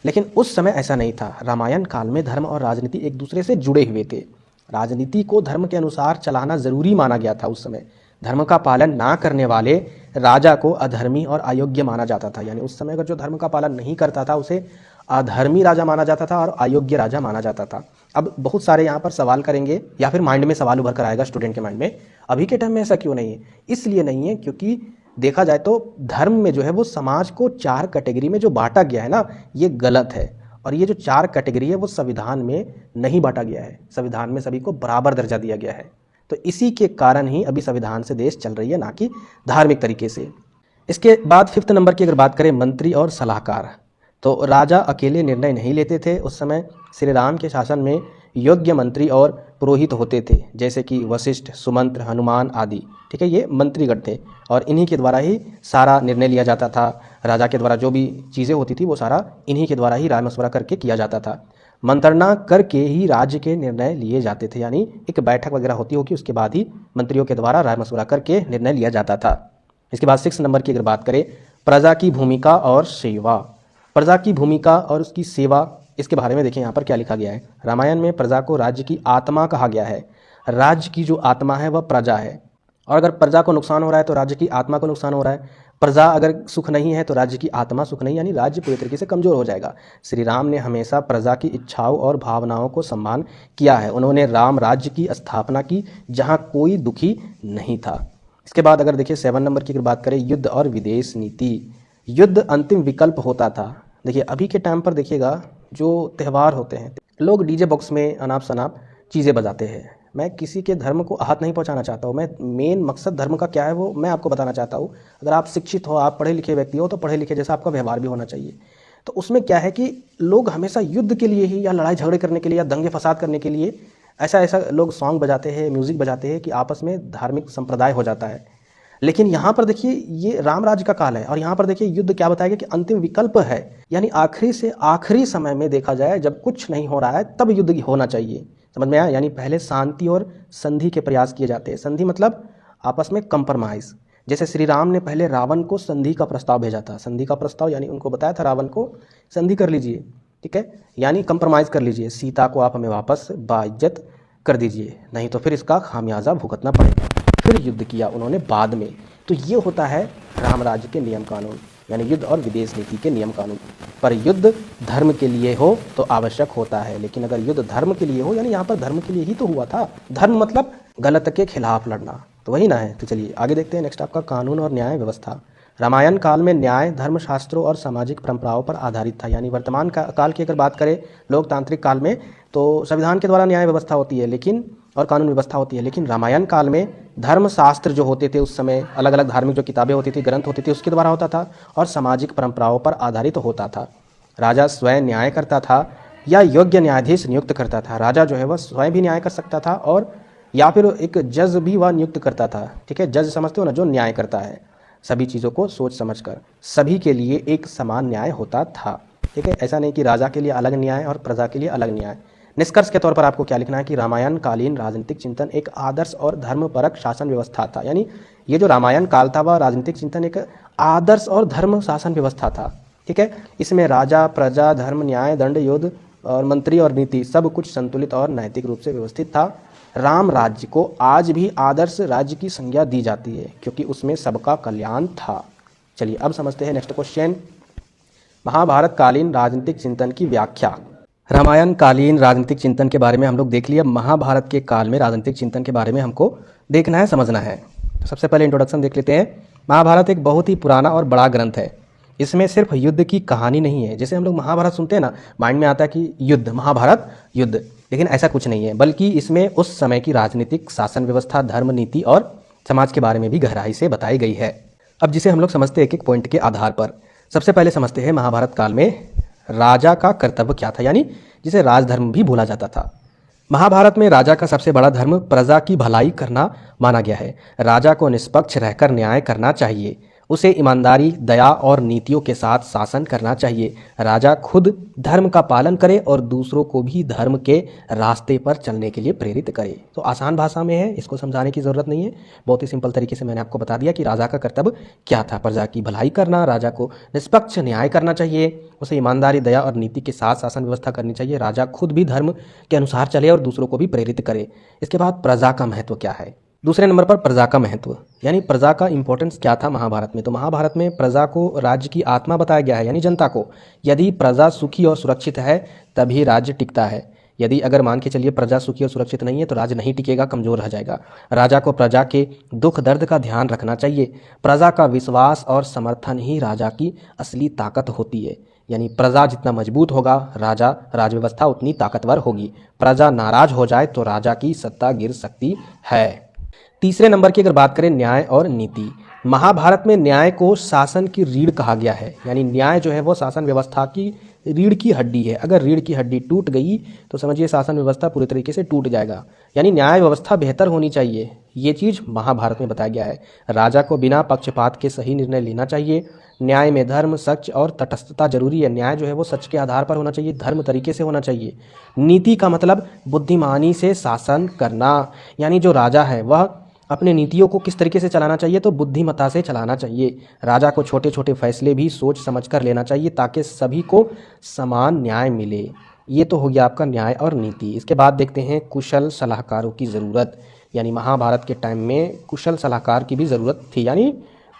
Speaker 1: लेकिन उस समय ऐसा नहीं था। रामायण काल में धर्म और राजनीति एक दूसरे से जुड़े हुए थे। राजनीति को धर्म के अनुसार चलाना जरूरी माना गया था उस समय। धर्म का पालन ना करने वाले राजा को अधर्मी और अयोग्य माना जाता था। यानी उस समय अगर जो धर्म का पालन नहीं करता था उसे अधर्मी राजा माना जाता था और अयोग्य राजा माना जाता था। अब बहुत सारे यहाँ पर सवाल करेंगे या फिर माइंड में सवाल उभर कर आएगा स्टूडेंट के माइंड में, अभी के टाइम में ऐसा क्यों नहीं है? इसलिए नहीं है क्योंकि देखा जाए तो धर्म में जो है वो समाज को 4 कैटेगरी में जो बांटा गया है ना, ये गलत है। और ये जो 4 कैटेगरी है वो संविधान में नहीं बांटा गया है। संविधान में सभी को बराबर दर्जा दिया गया है। तो इसी के कारण ही अभी संविधान से देश चल रही है, ना कि धार्मिक तरीके से। इसके बाद 5th नंबर की अगर बात करें, मंत्री और सलाहकार। तो राजा अकेले निर्णय नहीं लेते थे। उस समय श्री राम के शासन में योग्य मंत्री और पुरोहित होते थे, जैसे कि वशिष्ठ, सुमंत्र, हनुमान आदि, ठीक है। ये मंत्रीगण थे और इन्हीं के द्वारा ही सारा निर्णय लिया जाता था। राजा के द्वारा जो भी चीज़ें होती थी वो सारा इन्हीं के द्वारा ही राय मशवरा करके किया जाता था। मंत्रणा करके ही राज्य के निर्णय लिए जाते थे, यानी एक बैठक वगैरह होती होगी, उसके बाद ही मंत्रियों के द्वारा राय मशवरा करके निर्णय लिया जाता था। इसके बाद 6 नंबर की अगर बात करें, प्रजा की भूमिका और सेवा। प्रजा की भूमिका और उसकी सेवा, इसके बारे में देखिए यहाँ पर क्या लिखा गया है। रामायण में प्रजा को राज्य की आत्मा कहा गया है। राज्य की जो आत्मा है वह प्रजा है, और अगर प्रजा को नुकसान हो रहा है तो राज्य की आत्मा को नुकसान हो रहा है। प्रजा अगर सुख नहीं है तो राज्य की आत्मा सुख नहीं, यानी राज्य पूरी तरीके से कमजोर हो जाएगा। श्री राम ने हमेशा प्रजा की इच्छाओं और भावनाओं को सम्मान किया है। उन्होंने राम राज्य की स्थापना की जहाँ कोई दुखी नहीं था। इसके बाद अगर देखिए 7 नंबर की अगर बात करें, युद्ध और विदेश नीति। युद्ध अंतिम विकल्प होता था। देखिए अभी के टाइम पर देखिएगा, जो त्यौहार होते हैं, लोग डीजे बॉक्स में अनाप शनाप चीज़ें बजाते हैं। मैं किसी के धर्म को आहत नहीं पहुंचाना चाहता हूँ। मैं मेन मकसद धर्म का क्या है वो मैं आपको बताना चाहता हूँ। अगर आप शिक्षित हो, आप पढ़े लिखे व्यक्ति हो, तो पढ़े लिखे जैसा आपका व्यवहार भी होना चाहिए। तो उसमें क्या है कि लोग हमेशा युद्ध के लिए ही या लड़ाई झगड़े करने के लिए या दंगे फसाद करने के लिए ऐसा लोग सॉन्ग बजाते हैं, म्यूज़िक बजाते हैं कि आपस में धार्मिक संप्रदाय हो जाता है। लेकिन यहाँ पर देखिए ये राम राज्य का काल है, और यहाँ पर देखिए युद्ध क्या बताया गया कि अंतिम विकल्प है। यानी आखिरी से आखिरी समय में देखा जाए, जब कुछ नहीं हो रहा है तब युद्ध होना चाहिए। समझ में आया? यानी पहले शांति और संधि के प्रयास किए जाते हैं। संधि मतलब आपस में कंप्रोमाइज़। जैसे श्री राम ने पहले रावण को संधि का प्रस्ताव भेजा था। संधि का प्रस्ताव यानी उनको बताया था रावण को संधि कर लीजिए, ठीक है, यानी कंप्रोमाइज़ कर लीजिए, सीता को आप हमें वापस बाइज्जत कर दीजिए, नहीं तो फिर इसका खामियाजा भुगतना पड़ेगा। फिर युद्ध किया उन्होंने बाद में। तो ये होता है राम राज्य के नियम कानून, यानी युद्ध और विदेश नीति के नियम कानून। पर युद्ध धर्म के लिए हो तो आवश्यक होता है, लेकिन अगर युद्ध धर्म के लिए हो, यानी यहाँ पर धर्म के लिए ही तो हुआ था। धर्म मतलब गलत के खिलाफ लड़ना, तो वही ना है। तो चलिए आगे देखते हैं। नेक्स्ट आपका कानून और न्याय व्यवस्था। रामायण काल में न्याय धर्मशास्त्रों और सामाजिक परंपराओं पर आधारित था। यानी वर्तमान काल की अगर बात करें, लोकतांत्रिक काल में तो संविधान के द्वारा न्याय व्यवस्था होती है लेकिन और कानून व्यवस्था होती है, लेकिन रामायण काल में धर्मशास्त्र जो होते थे उस समय, अलग अलग धार्मिक जो किताबें होती थी, ग्रंथ होते थे, उसके द्वारा होता था और सामाजिक परंपराओं पर आधारित होता था। राजा स्वयं न्याय करता था या योग्य न्यायाधीश नियुक्त करता था। राजा जो है वह स्वयं भी न्याय कर सकता था और या फिर एक जज भी वह नियुक्त करता था, ठीक है। जज समझते हो ना, जो न्याय करता है सभी चीज़ों को सोच समझकर। सभी के लिए एक समान न्याय होता था, ठीक है। ऐसा नहीं कि राजा के लिए अलग न्याय और प्रजा के लिए अलग न्याय, निष्कर्ष के तौर पर आपको क्या लिखना है कि रामायण कालीन राजनीतिक चिंतन एक आदर्श और धर्मपरक शासन व्यवस्था था। यानी ये जो रामायण काल था वह राजनीतिक चिंतन एक आदर्श और धर्म शासन व्यवस्था था। ठीक है, इसमें राजा, प्रजा, धर्म, न्याय, दंड, युद्ध और मंत्री और नीति सब कुछ संतुलित और नैतिक रूप से व्यवस्थित था। राम राज्य को आज भी आदर्श राज्य की संज्ञा दी जाती है क्योंकि उसमें सबका कल्याण था। चलिए अब समझते हैं नेक्स्ट क्वेश्चन, महाभारत कालीन राजनीतिक चिंतन की व्याख्या। रामायण कालीन राजनीतिक चिंतन के बारे में हम लोग देख लिया। महाभारत के काल में राजनीतिक चिंतन के बारे में हमको देखना है, समझना है। तो सबसे पहले इंट्रोडक्शन देख लेते हैं। महाभारत एक बहुत ही पुराना और बड़ा ग्रंथ है। इसमें सिर्फ युद्ध की कहानी नहीं है। जैसे हम लोग महाभारत सुनते हैं ना, माइंड में आता है कि युद्ध, महाभारत युद्ध, लेकिन ऐसा कुछ नहीं है, बल्कि इसमें उस समय की राजनीतिक शासन व्यवस्था, धर्म, नीति और समाज के बारे में भी गहराई से बताई गई है। अब जिसे हम लोग समझते हैं एक एक पॉइंट के आधार पर। सबसे पहले समझते हैं महाभारत काल में राजा का कर्तव्य क्या था, यानी जिसे राजधर्म भी बोला जाता था। महाभारत में राजा का सबसे बड़ा धर्म प्रजा की भलाई करना माना गया है। राजा को निष्पक्ष रहकर न्याय करना चाहिए। उसे ईमानदारी, दया और नीतियों के साथ शासन करना चाहिए। राजा खुद धर्म का पालन करे और दूसरों को भी धर्म के रास्ते पर चलने के लिए प्रेरित करे। तो आसान भाषा में है, इसको समझाने की ज़रूरत नहीं है। बहुत ही सिंपल तरीके से मैंने आपको बता दिया कि राजा का कर्तव्य क्या था। प्रजा की भलाई करना, राजा को निष्पक्ष न्याय करना चाहिए, उसे ईमानदारी, दया और नीति के साथ शासन व्यवस्था करनी चाहिए। राजा खुद भी धर्म के अनुसार चले और दूसरों को भी प्रेरित करे। इसके बाद प्रजा का महत्व क्या है। दूसरे नंबर पर प्रजा का महत्व, यानी प्रजा का इंपॉर्टेंस क्या था महाभारत में। तो महाभारत में प्रजा को राज्य की आत्मा बताया गया है, यानी जनता को। यदि प्रजा सुखी और सुरक्षित है तभी राज्य टिकता है। यदि अगर मान के चलिए प्रजा सुखी और सुरक्षित नहीं है तो राज्य नहीं टिकेगा, कमजोर रह जाएगा। राजा को प्रजा के दुख दर्द का ध्यान रखना चाहिए। प्रजा का विश्वास और समर्थन ही राजा की असली ताकत होती है। यानी प्रजा जितना मजबूत होगा, राज व्यवस्था उतनी ताकतवर होगी। प्रजा नाराज हो जाए तो राजा की सत्ता गिर सकती है। तीसरे नंबर की अगर बात करें न्याय और नीति, महाभारत में न्याय को शासन की रीढ़ कहा गया है। यानी न्याय जो है वो शासन व्यवस्था की रीढ़ की हड्डी है। अगर रीढ़ की हड्डी टूट गई तो समझिए शासन व्यवस्था पूरी तरीके से टूट जाएगा। यानी न्याय व्यवस्था बेहतर होनी चाहिए, ये चीज़ महाभारत में बताया गया है। राजा को बिना पक्षपात के सही निर्णय लेना चाहिए। न्याय में धर्म, सच और तटस्थता जरूरी है। न्याय जो है वो सच के आधार पर होना चाहिए, धर्म तरीके से होना चाहिए। नीति का मतलब बुद्धिमानी से शासन करना, यानी जो राजा है वह अपने नीतियों को किस तरीके से चलाना चाहिए, तो बुद्धिमत्ता से चलाना चाहिए। राजा को छोटे छोटे फैसले भी सोच समझ कर लेना चाहिए ताकि सभी को समान न्याय मिले। ये तो हो गया आपका न्याय और नीति। इसके बाद देखते हैं कुशल सलाहकारों की ज़रूरत। यानी महाभारत के टाइम में कुशल सलाहकार की भी ज़रूरत थी, यानी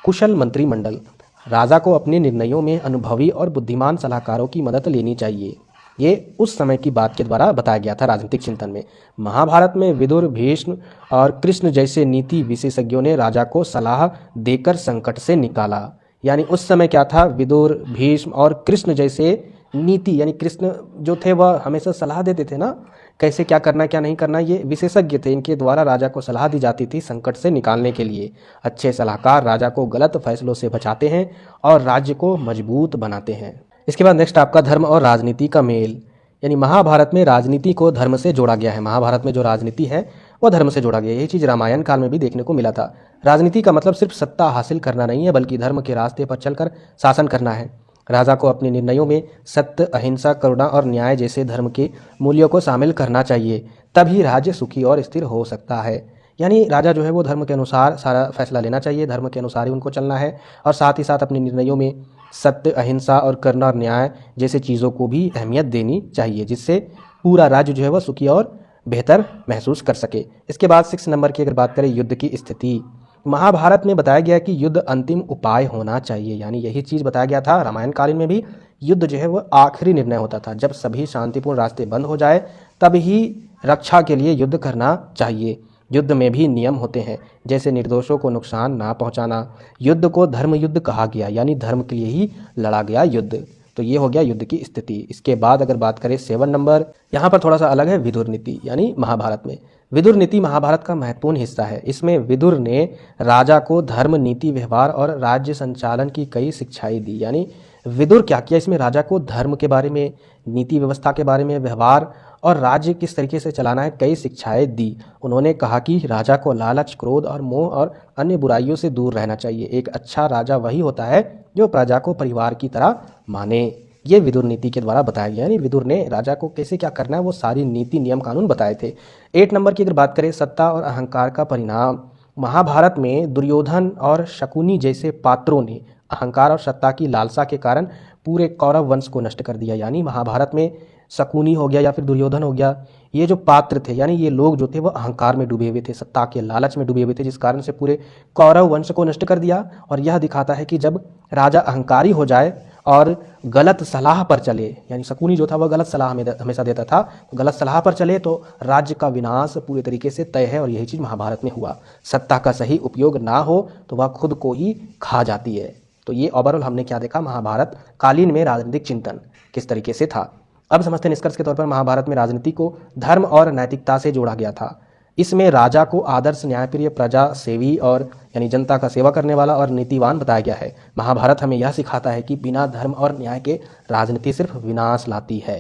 Speaker 1: कुशल मंत्रिमंडल। राजा को अपने निर्णयों में अनुभवी और बुद्धिमान सलाहकारों की मदद लेनी चाहिए। ये उस समय की बात के द्वारा बताया गया था राजनीतिक चिंतन में। महाभारत में विदुर, भीष्म और कृष्ण जैसे नीति विशेषज्ञों ने राजा को सलाह देकर संकट से निकाला। यानी उस समय क्या था, विदुर, भीष्म और कृष्ण जैसे नीति, यानी कृष्ण जो थे वह हमेशा सलाह देते थे ना, कैसे क्या करना क्या नहीं करना, ये विशेषज्ञ थे। इनके द्वारा राजा को सलाह दी जाती थी संकट से निकालने के लिए। अच्छे सलाहकार राजा को गलत फैसलों से बचाते हैं और राज्य को मजबूत बनाते हैं। इसके बाद नेक्स्ट आपका धर्म और राजनीति का मेल। यानी महाभारत में राजनीति को धर्म से जोड़ा गया है। महाभारत में जो राजनीति है वह धर्म से जोड़ा गया है। यही चीज़ रामायण काल में भी देखने को मिला था। राजनीति का मतलब सिर्फ सत्ता हासिल करना नहीं है, बल्कि धर्म के रास्ते पर चलकर शासन करना है। राजा को अपने निर्णयों में सत्य, अहिंसा, करुणा और न्याय जैसे धर्म के मूल्यों को शामिल करना चाहिए, तभी राज्य सुखी और स्थिर हो सकता है। यानी राजा जो है वो धर्म के अनुसार सारा फैसला लेना चाहिए, धर्म के अनुसार ही उनको चलना है, और साथ ही साथ अपने निर्णयों में सत्य, अहिंसा और करुणा और न्याय जैसे चीज़ों को भी अहमियत देनी चाहिए, जिससे पूरा राज्य जो है वह सुखी और बेहतर महसूस कर सके। इसके बाद 6 नंबर की अगर बात करें युद्ध की स्थिति, महाभारत में बताया गया कि युद्ध अंतिम उपाय होना चाहिए। यानी यही चीज़ बताया गया था रामायण कालीन में भी। युद्ध जो है वह आखिरी निर्णय होता था। जब सभी शांतिपूर्ण रास्ते बंद हो जाए तब ही रक्षा के लिए युद्ध करना चाहिए। युद्ध में भी नियम होते हैं, जैसे निर्दोषों को नुकसान ना पहुंचाना। युद्ध को धर्म युद्ध कहा गया, यानी धर्म के लिए ही लड़ा गया युद्ध। तो ये हो गया युद्ध की स्थिति। इसके बाद अगर बात करें 7 नंबर, यहाँ पर थोड़ा सा अलग है विदुर नीति। यानी महाभारत में विदुर नीति महाभारत का महत्वपूर्ण हिस्सा है। इसमें विदुर ने राजा को धर्म, नीति, व्यवहार और राज्य संचालन की कई शिक्षाएं दी। यानी विदुर क्या किया, इसमें राजा को धर्म के बारे में, नीति व्यवस्था के बारे में, व्यवहार और राज्य किस तरीके से चलाना है, कई शिक्षाएं दी। उन्होंने कहा कि राजा को लालच, क्रोध और मोह और अन्य बुराइयों से दूर रहना चाहिए। एक अच्छा राजा वही होता है जो प्रजा को परिवार की तरह माने।
Speaker 2: ये विदुर नीति के द्वारा बताया गया, यानी विदुर ने राजा को कैसे क्या करना है वो सारी नीति नियम कानून बताए थे। 8 नंबर की अगर बात करें, सत्ता और अहंकार का परिणाम। महाभारत में दुर्योधन और शकुनी जैसे पात्रों ने अहंकार और सत्ता की लालसा के कारण पूरे कौरव वंश को नष्ट कर दिया। यानी महाभारत में शकुनी हो गया या फिर दुर्योधन हो गया, ये जो पात्र थे यानी ये लोग जो थे वो अहंकार में डूबे हुए थे, सत्ता के लालच में डूबे हुए थे, जिस कारण से पूरे कौरव वंश को नष्ट कर दिया। और यह दिखाता है कि जब राजा अहंकारी हो जाए और गलत सलाह पर चले, यानी शकुनी जो था वह गलत सलाह हमेशा देता था, गलत सलाह पर चले तो राज्य का विनाश पूरे तरीके से तय है। और यही चीज़ महाभारत में हुआ। सत्ता का सही उपयोग ना हो तो वह खुद को ही खा जाती है। तो ये ओवरऑल हमने क्या देखा, महाभारत कालीन में राजनीतिक चिंतन किस तरीके से था। अब समझते हैं निष्कर्ष के तौर पर, महाभारत में राजनीति को धर्म और नैतिकता से जोड़ा गया था। इसमें राजा को आदर्श, न्यायप्रिय, प्रजा सेवी और यानी जनता का सेवा करने वाला और नीतिवान बताया गया है। महाभारत हमें यह सिखाता है कि बिना धर्म और न्याय के राजनीति सिर्फ विनाश लाती है।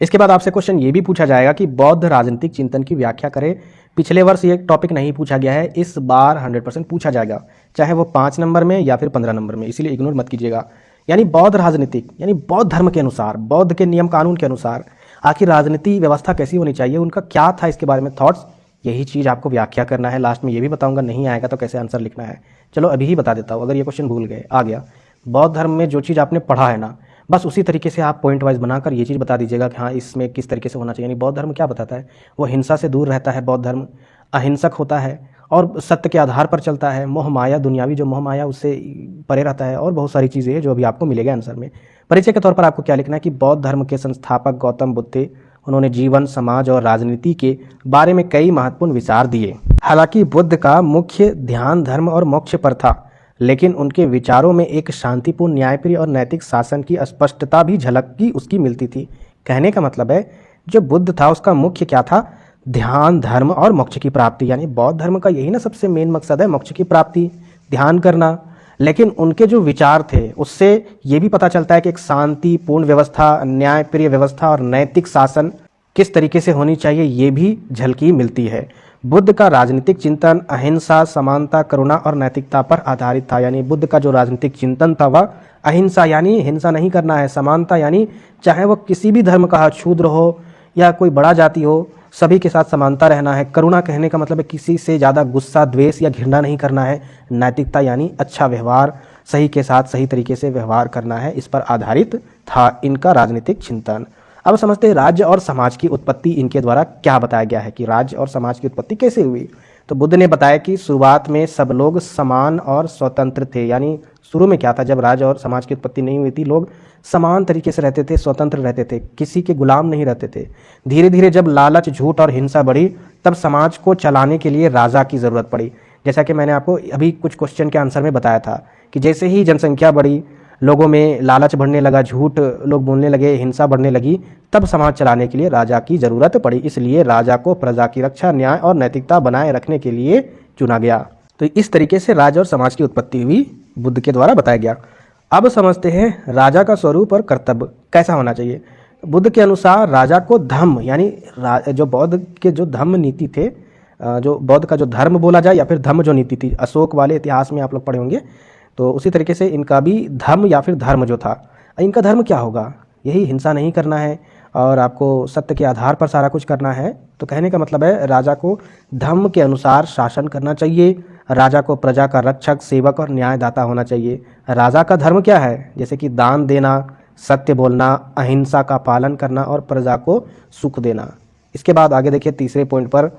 Speaker 2: इसके बाद आपसे क्वेश्चन ये भी पूछा जाएगा कि बौद्ध राजनीतिक चिंतन की व्याख्या करें। पिछले वर्ष ये टॉपिक नहीं पूछा गया है, इस बार 100% पूछा जाएगा, चाहे वो 5 नंबर में या फिर 15 नंबर में, इसीलिए इग्नोर मत कीजिएगा। यानी बौद्ध राजनीतिक यानी बौद्ध धर्म के अनुसार, बौद्ध के नियम कानून के अनुसार आखिर राजनीति व्यवस्था कैसी होनी चाहिए, उनका क्या था, इसके बारे में थॉट्स, यही चीज़ आपको व्याख्या करना है। लास्ट में ये भी बताऊंगा, नहीं आएगा तो कैसे आंसर लिखना है। चलो अभी ही बता देता हूँ, अगर ये क्वेश्चन भूल गए, आ गया। बौद्ध धर्म में जो चीज़ आपने पढ़ा है ना, बस उसी तरीके से आप पॉइंट वाइज बनाकर ये चीज़ बता दीजिएगा कि हाँ इसमें किस तरीके से होना चाहिए। यानी बौद्ध धर्म क्या बताता है, वो हिंसा से दूर रहता है, बौद्ध धर्म अहिंसक होता है और सत्य के आधार पर चलता है। मोह माया, दुनियावी जो मोह माया उससे परे रहता है, और बहुत सारी चीज़ें हैं जो अभी आपको मिलेगा आंसर में। परिचय के तौर पर आपको क्या लिखना है कि बौद्ध धर्म के संस्थापक गौतम बुद्ध थे। उन्होंने जीवन, समाज और राजनीति के बारे में कई महत्वपूर्ण विचार दिए। हालांकि बुद्ध का मुख्य ध्यान धर्म और मोक्ष पर था, लेकिन उनके विचारों में एक शांतिपूर्ण, न्यायप्रिय और नैतिक शासन की स्पष्टता भी झलक की उसकी मिलती थी। कहने का मतलब है जो बुद्ध था उसका मुख्य क्या था, ध्यान, धर्म और मोक्ष की प्राप्ति। यानी बौद्ध धर्म का यही ना सबसे मेन मकसद है, मोक्ष की प्राप्ति, ध्यान करना। लेकिन उनके जो विचार थे उससे ये भी पता चलता है कि एक शांतिपूर्ण व्यवस्था, न्यायप्रिय व्यवस्था और नैतिक शासन किस तरीके से होनी चाहिए, ये भी झलकी मिलती है। बुद्ध का राजनीतिक चिंतन अहिंसा, समानता, करुणा और नैतिकता पर आधारित था। यानी बुद्ध का जो राजनीतिक चिंतन था वह अहिंसा यानी हिंसा नहीं करना है, समानता यानी चाहे वह किसी भी धर्म का शूद्र हो या कोई बड़ा जाति हो, सभी के साथ समानता रहना है। करुणा कहने का मतलब है किसी से ज़्यादा गुस्सा, द्वेष या घृणा नहीं करना है। नैतिकता यानी अच्छा व्यवहार, सही के साथ सही तरीके से व्यवहार करना है। इस पर आधारित था इनका राजनीतिक चिंतन। अब समझते हैं राज्य और समाज की उत्पत्ति इनके द्वारा क्या बताया गया है कि राज्य और समाज की उत्पत्ति कैसे हुई। तो बुद्ध ने बताया कि शुरुआत में सब लोग समान और स्वतंत्र थे। यानी शुरू में क्या था, जब राज्य और समाज की उत्पत्ति नहीं हुई थी, लोग समान तरीके से रहते थे, स्वतंत्र रहते थे, किसी के गुलाम नहीं रहते थे। धीरे धीरे जब लालच, झूठ और हिंसा बढ़ी तब समाज को चलाने के लिए राजा की ज़रूरत पड़ी। जैसा कि मैंने आपको अभी कुछ क्वेश्चन के आंसर में बताया था कि जैसे ही जनसंख्या बढ़ी, लोगों में लालच बढ़ने लगा, झूठ लोग बोलने लगे, हिंसा बढ़ने लगी, तब समाज चलाने के लिए राजा की ज़रूरत पड़ी। इसलिए राजा को प्रजा की रक्षा, न्याय और नैतिकता बनाए रखने के लिए चुना गया। तो इस तरीके से राज्य और समाज की उत्पत्ति हुई, बुद्ध के द्वारा बताया गया। अब समझते हैं राजा का स्वरूप और कर्तव्य कैसा होना चाहिए। बुद्ध के अनुसार राजा को धम्म यानी जो बौद्ध के जो धम्म नीति थे, जो बौद्ध का जो धर्म बोला जाए या फिर धम्म जो नीति थी, अशोक वाले इतिहास में आप लोग पढ़े होंगे, तो उसी तरीके से इनका भी धम्म या फिर धर्म जो था, इनका धर्म क्या होगा, यही हिंसा नहीं करना है और आपको सत्य के आधार पर सारा कुछ करना है। तो कहने का मतलब है राजा को धर्म के अनुसार शासन करना चाहिए। राजा को प्रजा का रक्षक, सेवक और न्यायदाता होना चाहिए। राजा का धर्म क्या है, जैसे कि दान देना, सत्य बोलना, अहिंसा का पालन करना और प्रजा को सुख देना। इसके बाद आगे देखिए तीसरे पॉइंट पर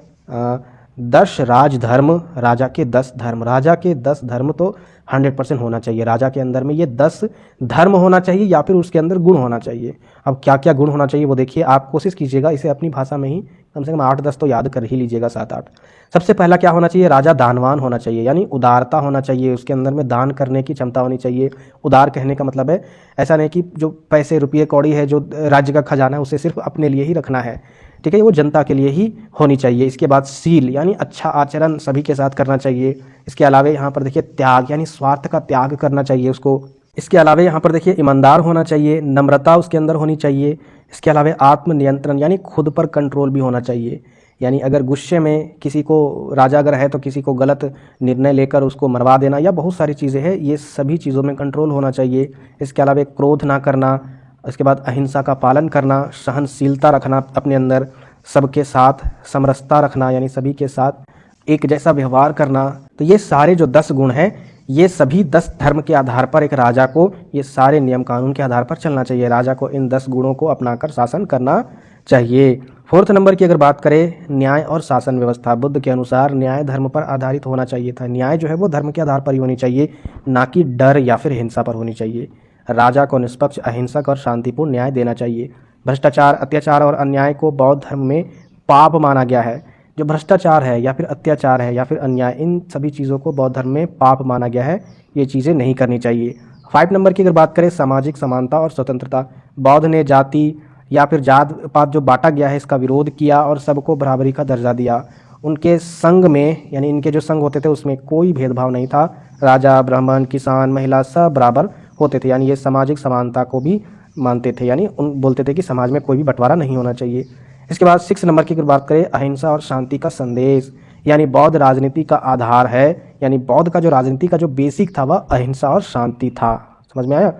Speaker 2: 10 राजधर्म, राजा के 10 धर्म। राजा के 10 धर्म तो 100% होना चाहिए। राजा के अंदर में ये 10 धर्म होना चाहिए या फिर उसके अंदर गुण होना चाहिए। अब क्या क्या गुण होना चाहिए वो देखिए, आप कोशिश कीजिएगा इसे अपनी भाषा में ही कम से कम 8-10 तो याद कर ही लीजिएगा, 7-8। सबसे पहला क्या होना चाहिए, राजा दानवान होना चाहिए, यानी उदारता होना चाहिए, उसके अंदर में दान करने की क्षमता होनी चाहिए। उदार कहने का मतलब है ऐसा नहीं कि जो पैसे रुपये कौड़ी है, जो राज्य का खजाना है, उसे सिर्फ अपने लिए ही रखना है, ठीक है, वो जनता के लिए ही होनी चाहिए। इसके बाद शील यानी अच्छा आचरण सभी के साथ करना चाहिए। इसके अलावा यहाँ पर देखिए त्याग यानी स्वार्थ का त्याग करना चाहिए उसको। इसके अलावा यहाँ पर देखिए ईमानदार होना चाहिए, नम्रता उसके अंदर होनी चाहिए। इसके अलावा आत्मनियंत्रण यानी खुद पर कंट्रोल भी होना चाहिए। यानी अगर गुस्से में किसी को, राजा अगर है तो किसी को गलत निर्णय लेकर उसको मरवा देना या बहुत सारी चीज़ें हैं, ये सभी चीज़ों में कंट्रोल होना चाहिए। इसके अलावा क्रोध ना करना, उसके बाद अहिंसा का पालन करना, सहनशीलता रखना अपने अंदर, सबके साथ समरसता रखना यानी सभी के साथ एक जैसा व्यवहार करना। तो ये सारे जो 10 गुण हैं, ये सभी 10 धर्म के आधार पर एक राजा को ये सारे नियम कानून के आधार पर चलना चाहिए। राजा को इन 10 गुणों को अपनाकर शासन करना चाहिए। 4th नंबर की अगर बात करें, न्याय और शासन व्यवस्था। बुद्ध के अनुसार न्याय धर्म पर आधारित होना चाहिए था। न्याय जो है वो धर्म के आधार पर ही होनी चाहिए, ना कि डर या फिर हिंसा पर होनी चाहिए। राजा को निष्पक्ष, अहिंसक और शांतिपूर्ण न्याय देना चाहिए। भ्रष्टाचार, अत्याचार और अन्याय को बौद्ध धर्म में पाप माना गया है। जो भ्रष्टाचार है या फिर अत्याचार है या फिर अन्याय, इन सभी चीज़ों को बौद्ध धर्म में पाप माना गया है। ये चीज़ें नहीं करनी चाहिए। 5 नंबर की अगर बात करें, सामाजिक समानता और स्वतंत्रता। बौद्ध ने जाति या फिर जात पात जो बांटा गया है इसका विरोध किया और सबको बराबरी का दर्जा दिया। उनके संघ में यानी इनके जो संघ होते थे उसमें कोई भेदभाव नहीं था। राजा, ब्राह्मण, किसान, महिला सब बराबर होते थे। यानी ये सामाजिक समानता को भी मानते थे, यानी उन बोलते थे कि समाज में कोई भी बंटवारा नहीं होना चाहिए। इसके बाद 6 नंबर की अगर बात करें, अहिंसा और शांति का संदेश। यानी बौद्ध राजनीति का आधार है, यानी बौद्ध का जो राजनीति का जो बेसिक था वह अहिंसा और शांति था। समझ में आया?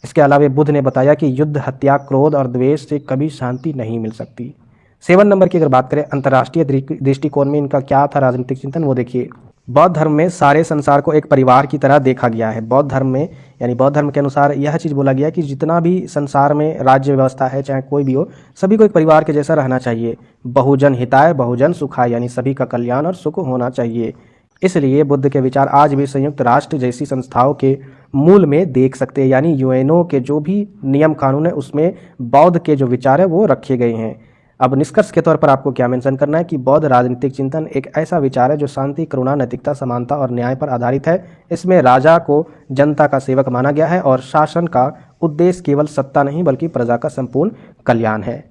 Speaker 2: इसके अलावा बुद्ध ने बताया कि युद्ध, हत्या, क्रोध और द्वेष से कभी शांति नहीं मिल सकती। 7 नंबर की अगर बात करें, अंतर्राष्ट्रीय दृष्टिकोण में इनका क्या था राजनीतिक चिंतन, वो देखिए। बौद्ध धर्म में सारे संसार को एक परिवार की तरह देखा गया है। बौद्ध धर्म में यानी बौद्ध धर्म के अनुसार यह चीज़ बोला गया कि जितना भी संसार में राज्य व्यवस्था है, चाहे कोई भी हो, सभी को एक परिवार के जैसा रहना चाहिए। बहुजन हिताय बहुजन सुखाय, यानी सभी का कल्याण और सुख होना चाहिए। इसलिए बुद्ध के विचार आज भी संयुक्त राष्ट्र जैसी संस्थाओं के मूल में देख सकते हैं। यानी यूएनओ के जो भी नियम कानून है उसमें बौद्ध के जो विचार है वो रखे गए हैं। अब निष्कर्ष के तौर पर आपको क्या मेंशन करना है कि बौद्ध राजनीतिक चिंतन एक ऐसा विचार है जो शांति, करुणा, नैतिकता, समानता और न्याय पर आधारित है। इसमें राजा को जनता का सेवक माना गया है और शासन का उद्देश्य केवल सत्ता नहीं बल्कि प्रजा का संपूर्ण कल्याण है।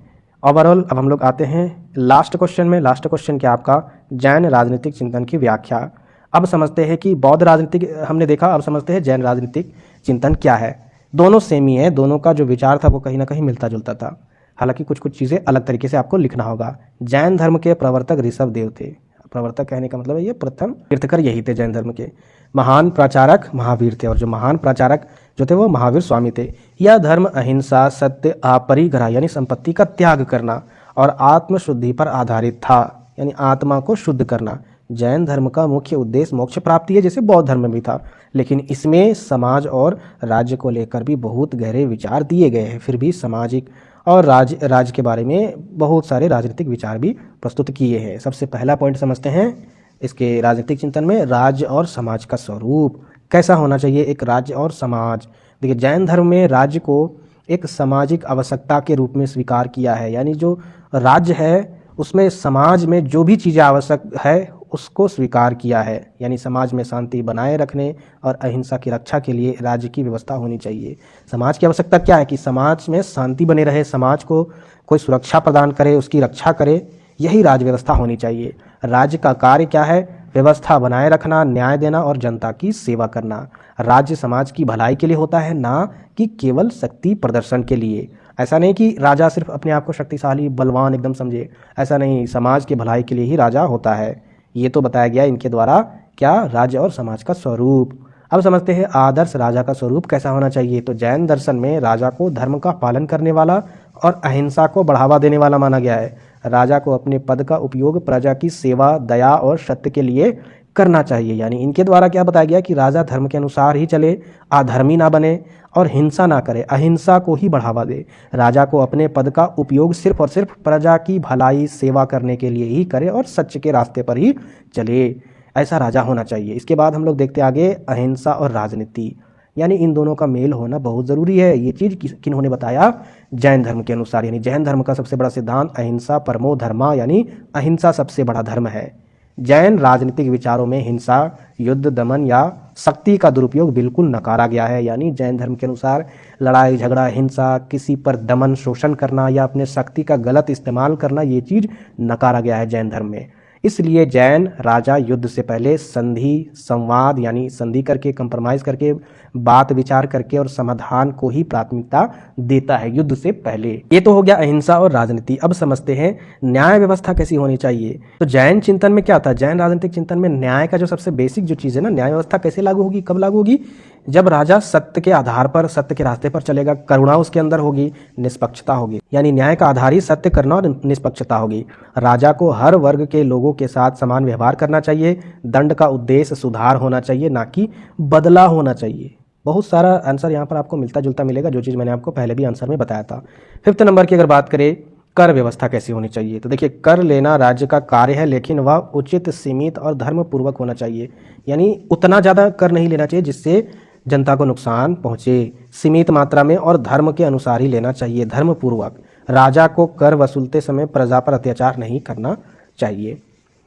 Speaker 2: ओवरऑल अब हम लोग आते हैं लास्ट क्वेश्चन में। लास्ट क्वेश्चन क्या आपका, जैन राजनीतिक चिंतन की व्याख्या। अब समझते हैं कि बौद्ध राजनीतिक हमने देखा, अब समझते हैं जैन राजनीतिक चिंतन क्या है। दोनों सेम ही है, दोनों का जो विचार था वो कहीं ना कहीं मिलता जुलता था, हालांकि कुछ कुछ चीज़ें अलग तरीके से आपको लिखना होगा। जैन धर्म के प्रवर्तक ऋषभदेव थे। प्रवर्तक कहने का मतलब है ये प्रथम तीर्थकर यही थे जैन धर्म के। महान प्रचारक महावीर थे और जो महान प्रचारक जो थे वो महावीर स्वामी थे। यह धर्म अहिंसा, सत्य, अपरिग्रह यानी संपत्ति का त्याग करना और आत्मशुद्धि पर आधारित था, यानी आत्मा को शुद्ध करना। जैन धर्म का मुख्य उद्देश्य मोक्ष प्राप्ति है, जैसे बौद्ध धर्म में भी था, लेकिन इसमें समाज और राज्य को लेकर भी बहुत गहरे विचार दिए गए हैं। फिर भी सामाजिक और राज्य के बारे में बहुत सारे राजनीतिक विचार भी प्रस्तुत किए हैं। सबसे पहला पॉइंट समझते हैं इसके राजनीतिक चिंतन में, राज्य और समाज का स्वरूप कैसा होना चाहिए। एक राज्य और समाज, देखिए जैन धर्म में राज्य को एक सामाजिक आवश्यकता के रूप में स्वीकार किया है, यानी जो राज्य है उसमें समाज में जो भी चीज़ें आवश्यक है उसको स्वीकार किया है। यानी समाज में शांति बनाए रखने और अहिंसा की रक्षा के लिए राज्य की व्यवस्था होनी चाहिए। समाज की आवश्यकता क्या है कि समाज में शांति बने रहे, समाज को कोई सुरक्षा प्रदान करे, उसकी रक्षा करे, यही राज्य व्यवस्था होनी चाहिए। राज्य का कार्य क्या है, व्यवस्था बनाए रखना, न्याय देना और जनता की सेवा करना। राज्य समाज की भलाई के लिए होता है, ना कि केवल शक्ति प्रदर्शन के लिए। ऐसा नहीं कि राजा सिर्फ अपने आप को शक्तिशाली बलवान एकदम समझे, ऐसा नहीं, समाज की भलाई के लिए ही राजा होता है। ये तो बताया गया इनके द्वारा क्या, राज्य और समाज का स्वरूप। अब समझते हैं आदर्श राजा का स्वरूप कैसा होना चाहिए। तो जैन दर्शन में राजा को धर्म का पालन करने वाला और अहिंसा को बढ़ावा देने वाला माना गया है। राजा को अपने पद का उपयोग प्रजा की सेवा, दया और सत्य के लिए करना चाहिए। यानी इनके द्वारा क्या बताया गया कि राजा धर्म के अनुसार ही चले, अधर्मी ना बने और हिंसा ना करे, अहिंसा को ही बढ़ावा दे। राजा को अपने पद का उपयोग सिर्फ और सिर्फ प्रजा की भलाई, सेवा करने के लिए ही करे और सच्च के रास्ते पर ही चले, ऐसा राजा होना चाहिए। इसके बाद हम लोग देखते आगे अहिंसा और राजनीति, यानी इन दोनों का मेल होना बहुत ज़रूरी है। ये चीज़ किन्होंने बताया, जैन धर्म के अनुसार। यानी जैन धर्म का सबसे बड़ा सिद्धांत अहिंसा परमो धर्मा, यानी अहिंसा सबसे बड़ा धर्म है। जैन राजनीतिक विचारों में हिंसा, युद्ध, दमन या शक्ति का दुरुपयोग बिल्कुल नकारा गया है। यानी जैन धर्म के अनुसार लड़ाई झगड़ा, हिंसा, किसी पर दमन, शोषण करना या अपने शक्ति का गलत इस्तेमाल करना, ये चीज़ नकारा गया है जैन धर्म में। इसलिए जैन राजा युद्ध से पहले संधि, संवाद यानी संधि करके, कंप्रोमाइज़ करके, बात विचार करके और समाधान को ही प्राथमिकता देता है युद्ध से पहले। ये तो हो गया अहिंसा और राजनीति। अब समझते हैं न्याय व्यवस्था कैसी होनी चाहिए। तो जैन चिंतन में क्या था, जैन राजनीतिक चिंतन में न्याय का जो सबसे बेसिक जो चीज़ है ना, न्याय व्यवस्था कैसे लागू होगी, कब लागू होगी, जब राजा सत्य के आधार पर, सत्य के रास्ते पर चलेगा, करुणा उसके अंदर होगी, निष्पक्षता होगी, यानी न्याय का आधार ही सत्य करना और निष्पक्षता होगी। राजा को हर वर्ग के लोगों के साथ समान व्यवहार करना चाहिए। दंड का उद्देश्य सुधार होना चाहिए, ना कि बदला होना चाहिए। बहुत सारा आंसर यहाँ पर आपको मिलता जुलता मिलेगा, जो चीज़ मैंने आपको पहले भी आंसर में बताया था। 5th नंबर की अगर बात करें, कर व्यवस्था कैसी होनी चाहिए, तो देखिए कर लेना राज्य का कार्य है, लेकिन वह उचित, सीमित और धर्मपूर्वक होना चाहिए। यानी उतना ज़्यादा कर नहीं लेना चाहिए जिससे जनता को नुकसान पहुँचे। सीमित मात्रा में और धर्म के अनुसार ही लेना चाहिए, धर्मपूर्वक। राजा को कर वसूलते समय प्रजा पर अत्याचार नहीं करना चाहिए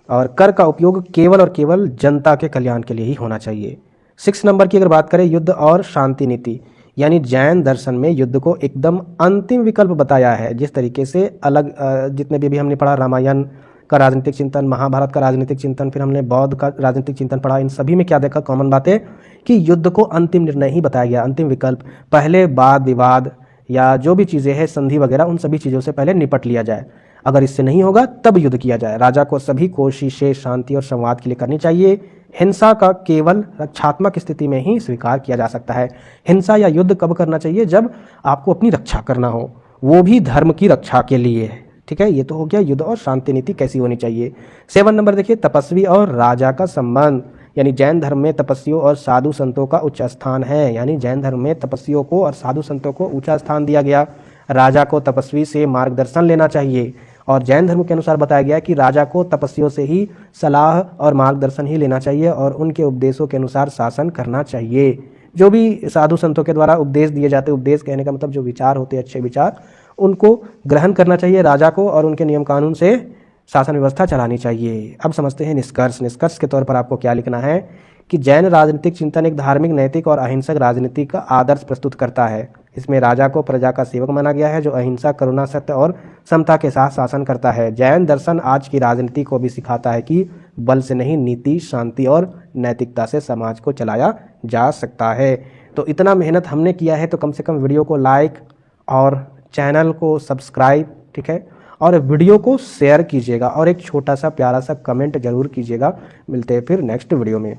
Speaker 2: और कर का उपयोग केवल और केवल जनता के कल्याण के लिए ही होना चाहिए। 6 नंबर की अगर बात करें, युद्ध और शांति नीति, यानी जैन दर्शन में युद्ध को एकदम अंतिम विकल्प बताया है। जिस तरीके से अलग जितने भी हमने पढ़ा, रामायण का राजनीतिक चिंतन, महाभारत का राजनीतिक चिंतन, फिर हमने बौद्ध का राजनीतिक चिंतन पढ़ा, इन सभी में क्या देखा कॉमन बात है कि युद्ध को अंतिम निर्णय ही बताया गया, अंतिम विकल्प। पहले वाद विवाद या जो भी चीज़ें हैं, संधि वगैरह, उन सभी चीज़ों से पहले निपट लिया जाए। अगर इससे नहीं होगा तब युद्ध किया जाए। राजा को सभी कोशिशें शांति और संवाद के लिए करनी चाहिए। हिंसा का केवल रक्षात्मक स्थिति में ही स्वीकार किया जा सकता है। हिंसा या युद्ध कब करना चाहिए? जब आपको अपनी रक्षा करना हो, वो भी धर्म की रक्षा के लिए। ठीक है, ये तो हो गया युद्ध और शांति नीति कैसी होनी चाहिए। 7 नंबर देखिए, तपस्वी और राजा का संबंध, यानी जैन धर्म में तपस्वियों और साधु संतों का उच्च स्थान है। यानी जैन धर्म में तपस्वियों को और साधु संतों को ऊंचा स्थान दिया गया। राजा को तपस्वी से मार्गदर्शन लेना चाहिए और जैन धर्म के अनुसार बताया गया कि राजा को तपस्वियों से ही सलाह और मार्गदर्शन ही लेना चाहिए और उनके उपदेशों के अनुसार शासन करना चाहिए। जो भी साधु संतों के द्वारा उपदेश दिए जाते, उपदेश कहने का मतलब जो विचार होते हैं, अच्छे विचार, उनको ग्रहण करना चाहिए राजा को और उनके नियम कानून से शासन व्यवस्था चलानी चाहिए। अब समझते हैं निष्कर्ष। निष्कर्ष के तौर पर आपको क्या लिखना है कि जैन राजनीतिक चिंतन एक धार्मिक, नैतिक और अहिंसक राजनीति का आदर्श प्रस्तुत करता है। इसमें राजा को प्रजा का सेवक माना गया है, जो अहिंसा, करुणा, सत्य और समता के साथ शासन करता है। जैन दर्शन आज की राजनीति को भी सिखाता है कि बल से नहीं, नीति, शांति और नैतिकता से समाज को चलाया जा सकता है। तो इतना मेहनत हमने किया है, तो कम से कम वीडियो को लाइक और चैनल को सब्सक्राइब, ठीक है, और वीडियो को शेयर कीजिएगा और एक छोटा सा प्यारा सा कमेंट जरूर कीजिएगा। मिलते हैं फिर नेक्स्ट वीडियो में।